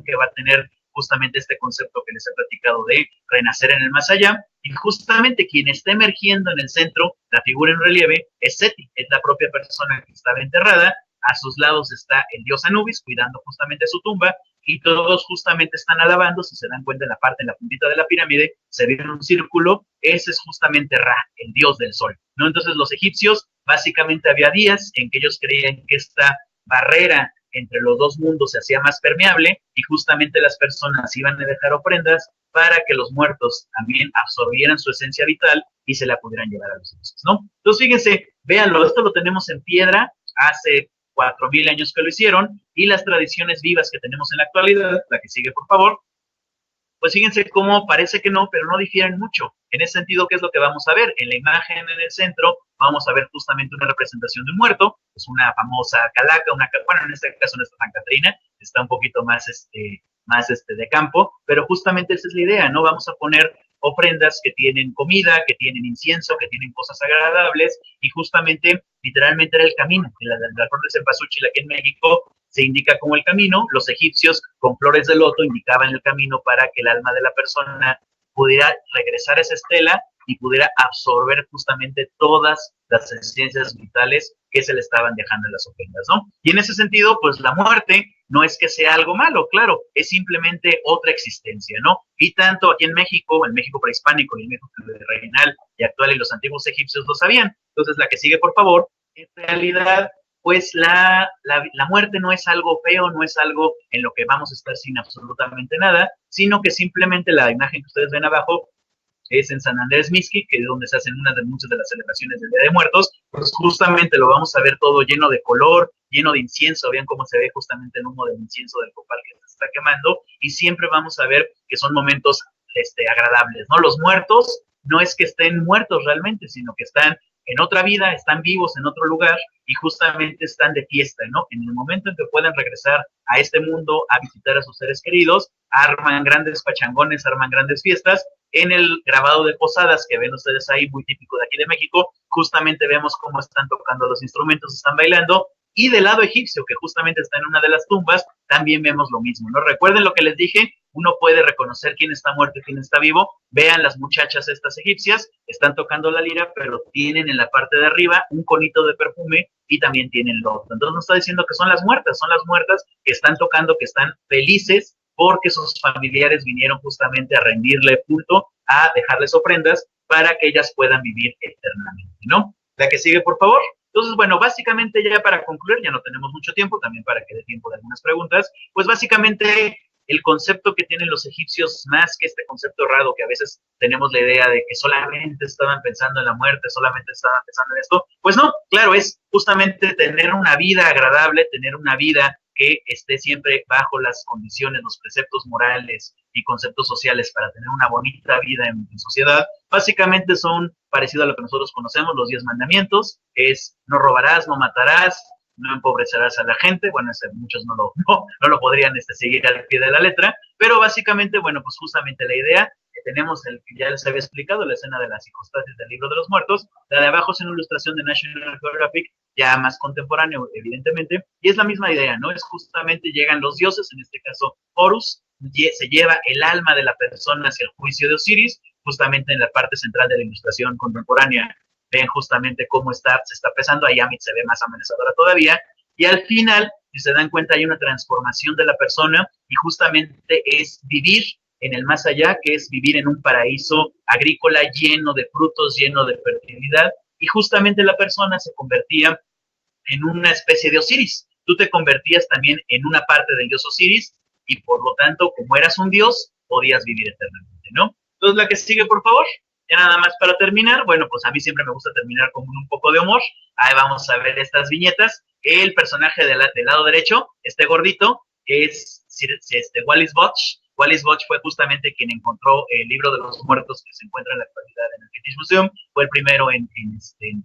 que va a tener justamente este concepto que les he platicado de renacer en el más allá, y justamente quien está emergiendo en el centro, la figura en relieve, es Seti, es la propia persona que estaba enterrada. A sus lados está el dios Anubis cuidando justamente su tumba, y todos justamente están alabando. Si se dan cuenta, en la parte, en la puntita de la pirámide, se ve un círculo. Ese es justamente Ra, el dios del sol, ¿no? Entonces los egipcios, básicamente había días en que ellos creían que esta barrera entre los dos mundos se hacía más permeable, y justamente las personas iban a dejar ofrendas para que los muertos también absorbieran su esencia vital y se la pudieran llevar a los dioses, ¿no? Entonces fíjense, véanlo, esto lo tenemos en piedra, hace 4000 años que lo hicieron, y las tradiciones vivas que tenemos en la actualidad, la que sigue, por favor, pues fíjense cómo parece que no, pero no difieren mucho. En ese sentido, ¿qué es lo que vamos a ver? En la imagen en el centro vamos a ver justamente una representación de un muerto, es una famosa calaca, bueno, en este caso no está tan Catrina, está un poquito más, de campo, pero justamente esa es la idea, ¿no? Vamos a poner ofrendas que tienen comida, que tienen incienso, que tienen cosas agradables, y justamente, literalmente era el camino. La flor de cempasúchil aquí en México se indica como el camino. Los egipcios con flores de loto indicaban el camino para que el alma de la persona pudiera regresar a esa estela y pudiera absorber justamente todas las esencias vitales que se le estaban dejando en las ofrendas, ¿no? Y en ese sentido, pues la muerte no es que sea algo malo, claro, es simplemente otra existencia, ¿no? Y tanto aquí en México, el México prehispánico y el México virreinal y actual y los antiguos egipcios lo sabían. Entonces, la que sigue, por favor, en realidad, pues la muerte no es algo feo, no es algo en lo que vamos a estar sin absolutamente nada, sino que simplemente la imagen que ustedes ven abajo es en San Andrés Mixquic, que es donde se hacen muchas de las celebraciones del Día de Muertos, pues justamente lo vamos a ver todo lleno de color, lleno de incienso, vean cómo se ve justamente el humo del incienso del copal que se está quemando, y siempre vamos a ver que son momentos agradables, ¿no? Los muertos no es que estén muertos realmente, sino que están en otra vida, están vivos en otro lugar y justamente están de fiesta, ¿no? En el momento en que pueden regresar a este mundo a visitar a sus seres queridos, arman grandes pachangones, arman grandes fiestas. En el grabado de posadas que ven ustedes ahí, muy típico de aquí de México, justamente vemos cómo están tocando los instrumentos, están bailando, y del lado egipcio, que justamente está en una de las tumbas, también vemos lo mismo, ¿no? Recuerden lo que les dije, uno puede reconocer quién está muerto y quién está vivo. Vean las muchachas estas egipcias, están tocando la lira, pero tienen en la parte de arriba un conito de perfume y también tienen loto. Entonces nos está diciendo que son las muertas que están tocando, que están felices porque sus familiares vinieron justamente a rendirle culto, a dejarles ofrendas para que ellas puedan vivir eternamente, ¿no? La que sigue, por favor. Entonces, bueno, básicamente ya para concluir, ya no tenemos mucho tiempo, también para que dé tiempo de algunas preguntas, pues básicamente el concepto que tienen los egipcios, más que este concepto raro que a veces tenemos la idea de que solamente estaban pensando en la muerte, solamente estaban pensando en esto, pues no, claro, es justamente tener una vida agradable, tener una vida que esté siempre bajo las condiciones, los preceptos morales y conceptos sociales para tener una bonita vida en sociedad. Básicamente son parecido a lo que nosotros conocemos, los 10 mandamientos, es no robarás, no matarás, no empobrecerás a la gente. Bueno, muchos no lo podrían seguir al pie de la letra, pero básicamente, bueno, pues justamente la idea que tenemos, el que ya les había explicado, la escena de las psicostasis del libro de los muertos, la de abajo es una ilustración de National Geographic, ya más contemporáneo, evidentemente, y es la misma idea, ¿no? Es justamente llegan los dioses, en este caso Horus, se lleva el alma de la persona hacia el juicio de Osiris, justamente en la parte central de la ilustración contemporánea. Ven justamente cómo se está pesando, ahí Amit se ve más amenazadora todavía, y al final, si se dan cuenta, hay una transformación de la persona, y justamente es vivir en el más allá, que es vivir en un paraíso agrícola lleno de frutos, lleno de fertilidad, y justamente la persona se convertía en una especie de Osiris. Tú te convertías también en una parte del dios Osiris, y por lo tanto, como eras un dios, podías vivir eternamente, ¿no? Entonces, la que sigue, por favor. Ya nada más para terminar, bueno, pues a mí siempre me gusta terminar con un poco de humor. Ahí vamos a ver estas viñetas. El personaje del lado derecho, este gordito, es Wallis Budge. Wallis Budge fue justamente quien encontró el libro de los muertos que se encuentra en la actualidad en el British Museum. Fue el primero en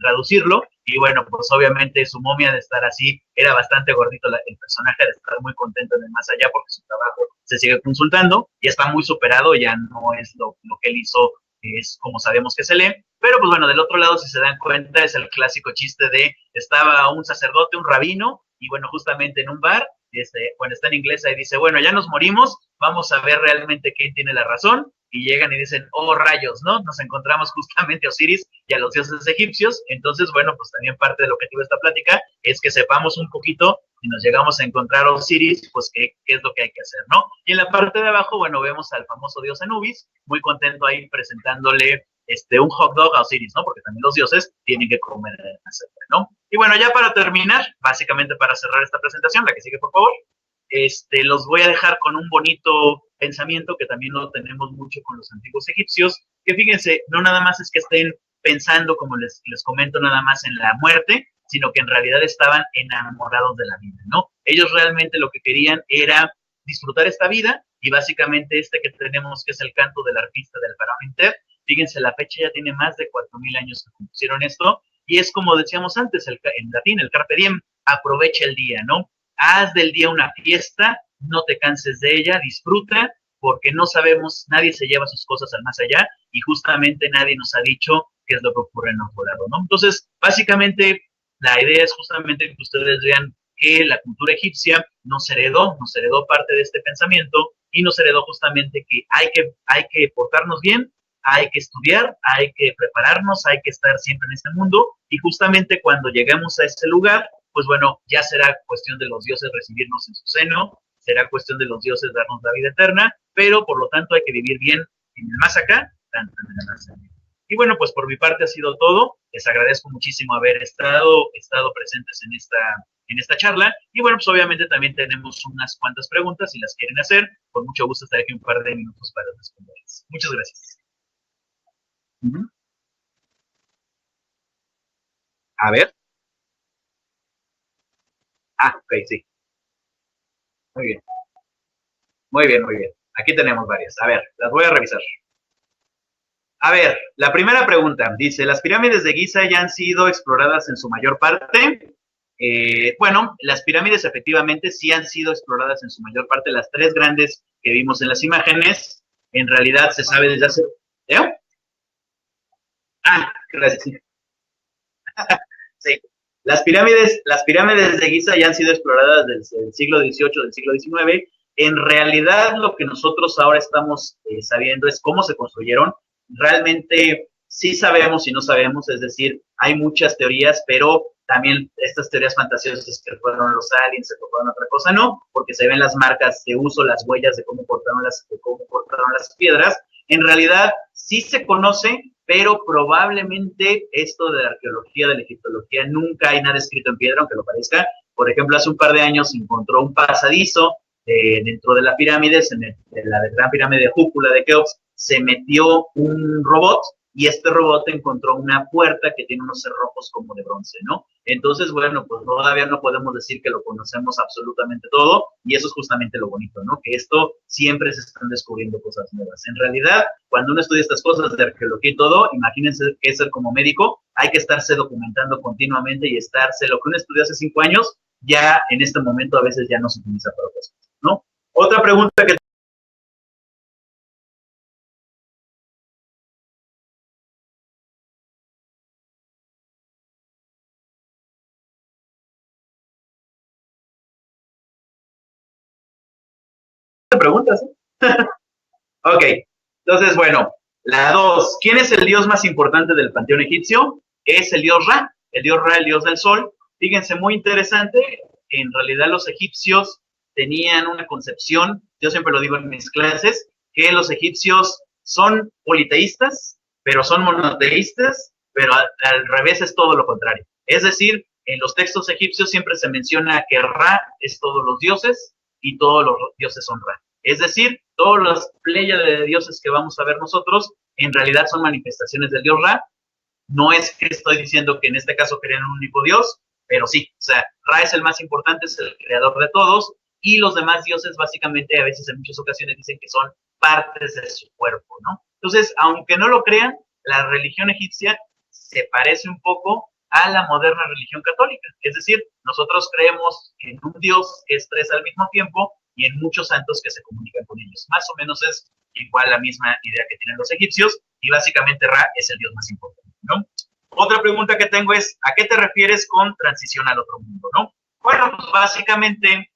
traducirlo. Y bueno, pues obviamente su momia de estar así, era bastante gordito el personaje, de estar muy contento en el más allá porque su trabajo se sigue consultando. Ya está muy superado, ya no es lo que él hizo, es como sabemos que se lee, pero pues bueno, del otro lado, si se dan cuenta, es el clásico chiste de estaba un sacerdote, un rabino, y bueno, justamente en un bar, cuando está en inglés, ahí dice, bueno, ya nos morimos, vamos a ver realmente quién tiene la razón, y llegan y dicen, oh rayos, ¿no? Nos encontramos justamente a Osiris y a los dioses egipcios. Entonces, bueno, pues también parte del objetivo de esta plática es que sepamos un poquito, si nos llegamos a encontrar a Osiris, pues qué es lo que hay que hacer, ¿no? Y en la parte de abajo, bueno, vemos al famoso dios Anubis, muy contento ahí presentándole un hot dog a Osiris, ¿no? Porque también los dioses tienen que comer, ¿no? Y bueno, ya para terminar, básicamente para cerrar esta presentación, la que sigue, por favor, los voy a dejar con un bonito pensamiento que también lo tenemos mucho con los antiguos egipcios, que fíjense, no nada más es que estén pensando, como les comento, nada más en la muerte, sino que en realidad estaban enamorados de la vida, ¿no? Ellos realmente lo que querían era disfrutar esta vida, y básicamente que tenemos, que es el canto del arpista del faraón Intef, fíjense, la fecha ya tiene más de 4000 años que compusieron esto, y es como decíamos antes, en latín, el carpe diem, aprovecha el día, ¿no? Haz del día una fiesta, no te canses de ella, disfruta, porque no sabemos, nadie se lleva sus cosas al más allá, y justamente nadie nos ha dicho qué es lo que ocurre en otro lado, ¿no? Entonces, básicamente, la idea es justamente que ustedes vean que la cultura egipcia nos heredó parte de este pensamiento y nos heredó justamente que hay que portarnos bien, hay que estudiar, hay que prepararnos, hay que estar siempre en este mundo y justamente cuando lleguemos a este lugar, pues bueno, ya será cuestión de los dioses recibirnos en su seno, será cuestión de los dioses darnos la vida eterna, pero por lo tanto hay que vivir bien en el más acá, tanto en el más allá. Y bueno, pues por mi parte ha sido todo. Les agradezco muchísimo haber estado presentes en esta charla. Y bueno, pues obviamente también tenemos unas cuantas preguntas. Si las quieren hacer, con mucho gusto estaré aquí un par de minutos para responderlas. Muchas gracias. Uh -huh. A ver. Ah, ok, sí. Muy bien. Muy bien, muy bien. Aquí tenemos varias. A ver, las voy a revisar. A ver, la primera pregunta dice, ¿las pirámides de Giza ya han sido exploradas en su mayor parte? Bueno, las pirámides efectivamente sí han sido exploradas en su mayor parte. Las tres grandes que vimos en las imágenes, en realidad se sabe desde hace... ¿Eh? Ah, gracias. Sí. Las pirámides de Giza ya han sido exploradas desde el siglo XVIII, del siglo XIX. En realidad, lo que nosotros ahora estamos sabiendo es cómo se construyeron. Realmente sí sabemos y no sabemos, es decir, hay muchas teorías, pero también estas teorías fantasiosas que fueron los aliens, que fueron otra cosa, no, porque se ven las marcas de uso, las huellas de cómo cortaron las piedras. En realidad, sí se conoce, pero probablemente esto de la arqueología, de la egiptología, nunca hay nada escrito en piedra, aunque lo parezca. Por ejemplo, hace un par de años se encontró un pasadizo dentro de la pirámide, en la gran pirámide de Júpula de Keops, se metió un robot y este robot encontró una puerta que tiene unos cerrojos como de bronce, ¿no? Entonces, bueno, pues todavía no podemos decir que lo conocemos absolutamente todo y eso es justamente lo bonito, ¿no? Que esto siempre se están descubriendo cosas nuevas. En realidad, cuando uno estudia estas cosas de arqueología y todo, imagínense que es ser como médico, hay que estarse documentando continuamente y estarse, lo que uno estudió hace 5 años, ya en este momento a veces ya no se utiliza para otras cosas, ¿no? Otra pregunta que te preguntas, ¿eh? Ok, entonces, bueno, la 2. ¿Quién es el dios más importante del panteón egipcio? Es el dios Ra, el dios del sol. Fíjense, muy interesante, en realidad los egipcios tenían una concepción, yo siempre lo digo en mis clases, que los egipcios son politeístas, pero son monoteístas, pero al revés es todo lo contrario. Es decir, en los textos egipcios siempre se menciona que Ra es todos los dioses y todos los dioses son Ra. Es decir, todas las pléyades de dioses que vamos a ver nosotros, en realidad son manifestaciones del dios Ra. No es que estoy diciendo que en este caso crean un único dios, pero sí, o sea, Ra es el más importante, es el creador de todos, y los demás dioses básicamente a veces en muchas ocasiones dicen que son partes de su cuerpo, ¿no? Entonces, aunque no lo crean, la religión egipcia se parece un poco a la moderna religión católica. Es decir, nosotros creemos en un Dios que es tres al mismo tiempo y en muchos santos que se comunican con ellos. Más o menos es igual la misma idea que tienen los egipcios y básicamente Ra es el Dios más importante, ¿no? Otra pregunta que tengo es, ¿a qué te refieres con transición al otro mundo, no? Bueno, pues básicamente,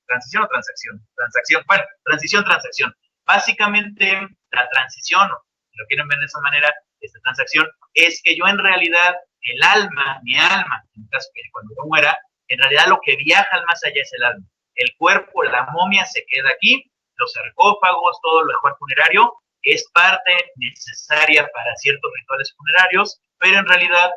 transición o transacción, bueno, transacción. Básicamente, la transición, si lo quieren ver de esa manera, esta transacción, es que yo en realidad, mi alma, en el caso que cuando yo muera, en realidad lo que viaja al más allá es el alma. El cuerpo, la momia se queda aquí, los sarcófagos, todo lo mejor funerario, es parte necesaria para ciertos rituales funerarios, pero en realidad,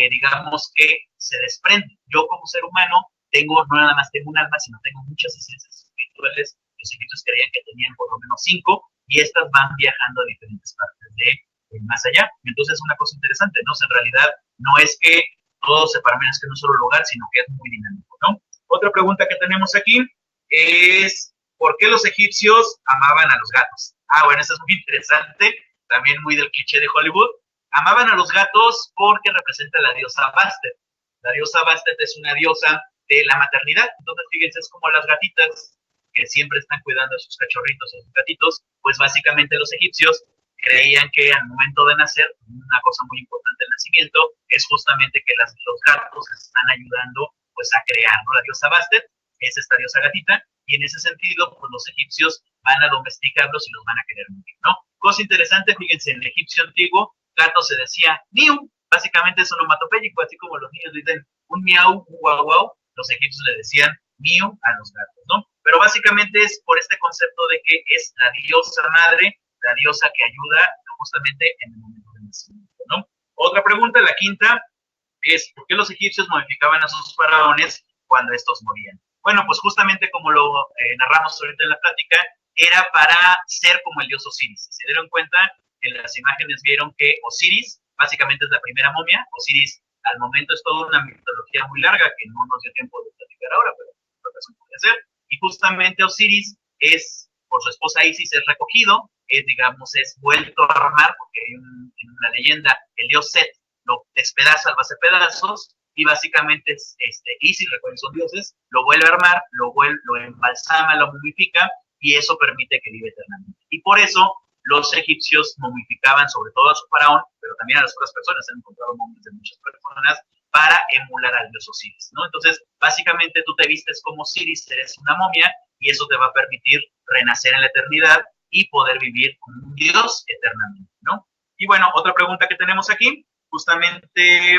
digamos que se desprende. Yo como ser humano no nada más tengo un alma, sino tengo muchas esencias espirituales. Los egipcios creían que tenían por lo menos 5 y estas van viajando a diferentes partes de más allá. Entonces es una cosa interesante, ¿no? O sea, en realidad no es que todo se permanezca en un solo lugar, sino que es muy dinámico, ¿no? Otra pregunta que tenemos aquí es, ¿por qué los egipcios amaban a los gatos? Ah, bueno, eso es muy interesante, también muy del cliché de Hollywood. Amaban a los gatos porque representa a la diosa Bastet. La diosa Bastet es una diosa de la maternidad, entonces fíjense, es como las gatitas que siempre están cuidando a sus cachorritos, a sus gatitos, pues básicamente los egipcios creían que al momento de nacer, una cosa muy importante del nacimiento es justamente que los gatos están ayudando pues a crear, ¿no? La diosa Bastet es esta diosa gatita, y en ese sentido, pues los egipcios van a domesticarlos y los van a querer mucho, ¿no? Cosa interesante, fíjense, en el egipcio antiguo, gato se decía miu, básicamente es onomatopéyico, así como los niños dicen un miau, un guau guau, los egipcios le decían miu a los gatos, ¿no? Pero básicamente es por este concepto de que es la diosa madre, la diosa que ayuda justamente en el momento del nacimiento, ¿no? Otra pregunta, la quinta, es ¿por qué los egipcios modificaban a sus faraones cuando estos morían? Bueno, pues justamente como lo narramos ahorita en la plática, era para ser como el dios Osiris. Si se dieron cuenta, en las imágenes vieron que Osiris básicamente es la primera momia. Osiris al momento es toda una mitología muy larga que no nos dio tiempo de platicar ahora, pero en otra ocasión puede ser. Y justamente Osiris es, por su esposa Isis, es recogido, digamos, es vuelto a armar, porque en una leyenda el dios Set lo despedaza, lo hace pedazos, y básicamente Isis, recuerden, son dioses, lo vuelve a armar, lo embalsama, lo momifica, y eso permite que viva eternamente. Y por eso los egipcios momificaban sobre todo a su faraón, pero también a las otras personas, han encontrado momias de muchas personas, para emular al dios Osiris, ¿no? Entonces, básicamente tú te vistes como Osiris, eres una momia, y eso te va a permitir renacer en la eternidad y poder vivir como un dios eternamente, ¿no? Y bueno, otra pregunta que tenemos aquí, justamente,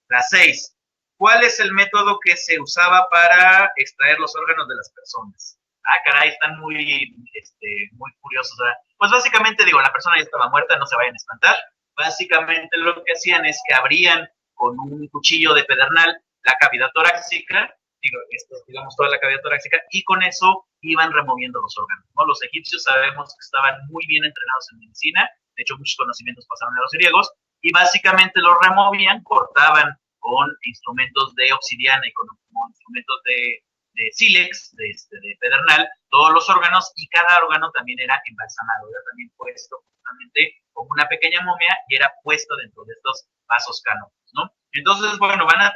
la 6. ¿Cuál es el método que se usaba para extraer los órganos de las personas? Ah, caray, están muy curiosos, ¿verdad? Pues básicamente, digo, la persona ya estaba muerta, no se vayan a espantar. Básicamente lo que hacían es que abrían con un cuchillo de pedernal la cavidad torácica, digamos toda la cavidad torácica, y con eso iban removiendo los órganos, ¿no? Los egipcios sabemos que estaban muy bien entrenados en medicina, de hecho muchos conocimientos pasaron a los griegos, y básicamente los removían, cortaban con instrumentos de obsidiana y con instrumentos de sílex, de pedernal, todos los órganos, y cada órgano también era embalsamado, era también puesto justamente como una pequeña momia y era puesto dentro de estos vasos canónicos, ¿no? Entonces, bueno, van a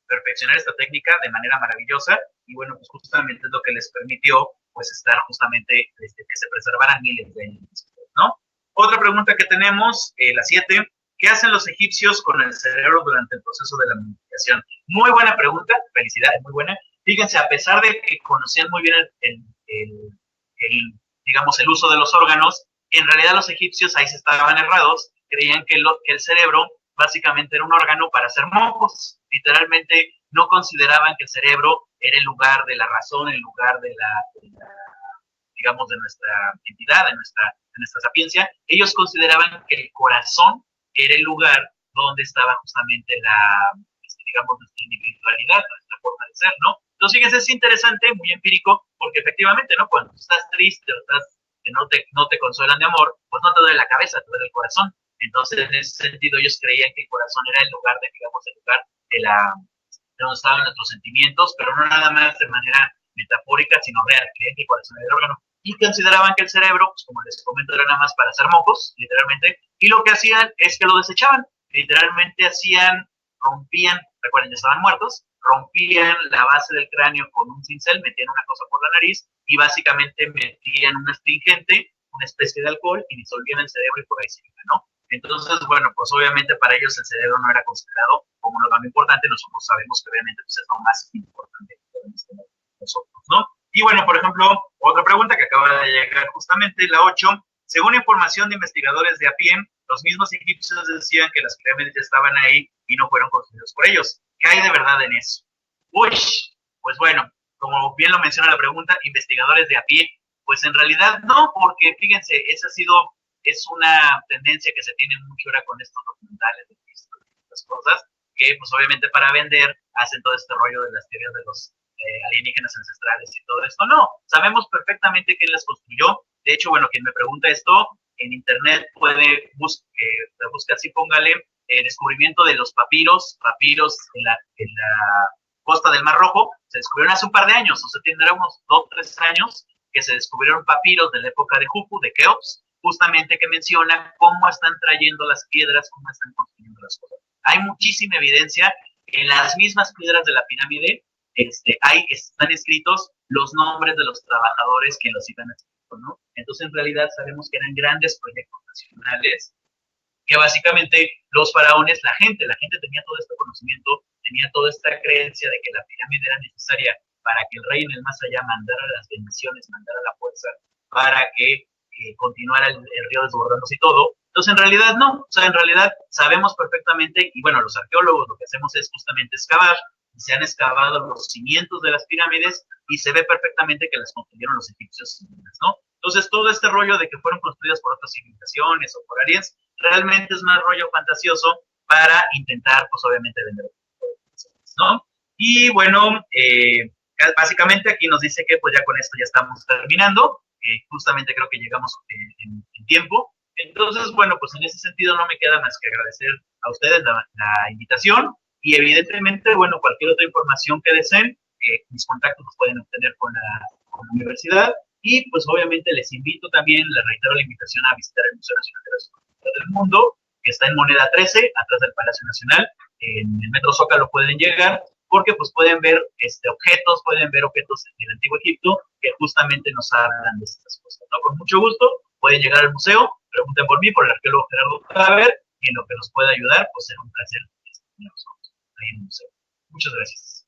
perfeccionar esta técnica de manera maravillosa y bueno, pues justamente es lo que les permitió pues estar justamente que se preservaran miles de años después, ¿no? Otra pregunta que tenemos, la 7, ¿qué hacen los egipcios con el cerebro durante el proceso de la momificación? Muy buena pregunta, felicidades, muy buena. Fíjense, a pesar de que conocían muy bien digamos, el uso de los órganos, en realidad los egipcios ahí se estaban errados, creían que el cerebro básicamente era un órgano para hacer mocos. Literalmente no consideraban que el cerebro era el lugar de la razón, el lugar de la digamos, de nuestra entidad, de nuestra sapiencia. Ellos consideraban que el corazón era el lugar donde estaba justamente digamos, nuestra individualidad, nuestra forma de ser, ¿no? Entonces, fíjense, es interesante, muy empírico, porque efectivamente, ¿no? Cuando estás triste o no te consuelan de amor, pues no te duele la cabeza, te duele el corazón. Entonces, en ese sentido, ellos creían que el corazón era el lugar digamos, el lugar de donde estaban nuestros sentimientos, pero no nada más de manera metafórica, sino real, creían que el corazón era el órgano. Y consideraban que el cerebro, pues como les comento, era nada más para hacer mocos, literalmente, y lo que hacían es que lo desechaban. Literalmente rompían, recuerden, ya estaban muertos, rompían la base del cráneo con un cincel, metían una cosa por la nariz y básicamente metían un astringente, una especie de alcohol y disolvían el cerebro y por ahí se iba, ¿no? Entonces, bueno, pues obviamente para ellos el cerebro no era considerado como lo más importante, nosotros sabemos que obviamente pues, es lo más importante que podemos tener nosotros, ¿no? Y bueno, por ejemplo, otra pregunta que acaba de llegar justamente, la 8, según información de investigadores de a pie, los mismos egipcios decían que las pirámides ya estaban ahí y no fueron construidas por ellos. ¿Qué hay de verdad en eso? Uy, pues bueno, como bien lo menciona la pregunta, investigadores de a pie, pues en realidad no, porque fíjense, es una tendencia que se tiene mucho ahora con estos documentales de estas cosas, que pues obviamente para vender hacen todo este rollo de las teorías de los alienígenas ancestrales y todo esto. No, sabemos perfectamente quién las construyó. De hecho, bueno, quien me pregunta esto, en internet puede buscar así, póngale descubrimiento de los papiros en la costa del Mar Rojo, se descubrieron hace un par de años, o sea, tendrá unos 2 o 3 años que se descubrieron papiros de la época de Jufu, de Keops, justamente que menciona cómo están trayendo las piedras, cómo están construyendo las cosas. Hay muchísima evidencia en las mismas piedras de la pirámide, están escritos los nombres de los trabajadores que los iban a hacer, ¿no? Entonces, en realidad, sabemos que eran grandes proyectos nacionales que básicamente los faraones, la gente tenía todo este conocimiento, tenía toda esta creencia de que la pirámide era necesaria para que el rey en el más allá mandara las bendiciones, mandara la fuerza, para que continuara el río desbordándose y todo. Entonces, en realidad no, o sea, en realidad sabemos perfectamente, y bueno, los arqueólogos lo que hacemos es justamente excavar, y se han excavado los cimientos de las pirámides, y se ve perfectamente que las construyeron los egipcios, ¿no? Entonces, todo este rollo de que fueron construidas por otras civilizaciones o por aliens, realmente es más rollo fantasioso para intentar, pues obviamente, vender, ¿no? Y bueno, básicamente aquí nos dice que pues ya con esto ya estamos terminando, justamente creo que llegamos en tiempo. Entonces, bueno, pues en ese sentido no me queda más que agradecer a ustedes la invitación y evidentemente, bueno, cualquier otra información que deseen, mis contactos los pueden obtener con la universidad y pues obviamente les invito también, les reitero la invitación a visitar el Museo Nacional de la Historia del Mundo, que está en Moneda 13, atrás del Palacio Nacional, en el Metro Zócalo pueden llegar, porque pues pueden ver objetos del Antiguo Egipto que justamente nos hablan de estas cosas, ¿no? Con mucho gusto pueden llegar al museo, pregunten por mí, por el arqueólogo Gerardo Claver, y en lo que nos pueda ayudar, pues será un placer tenerlos ahí en el museo. Muchas gracias.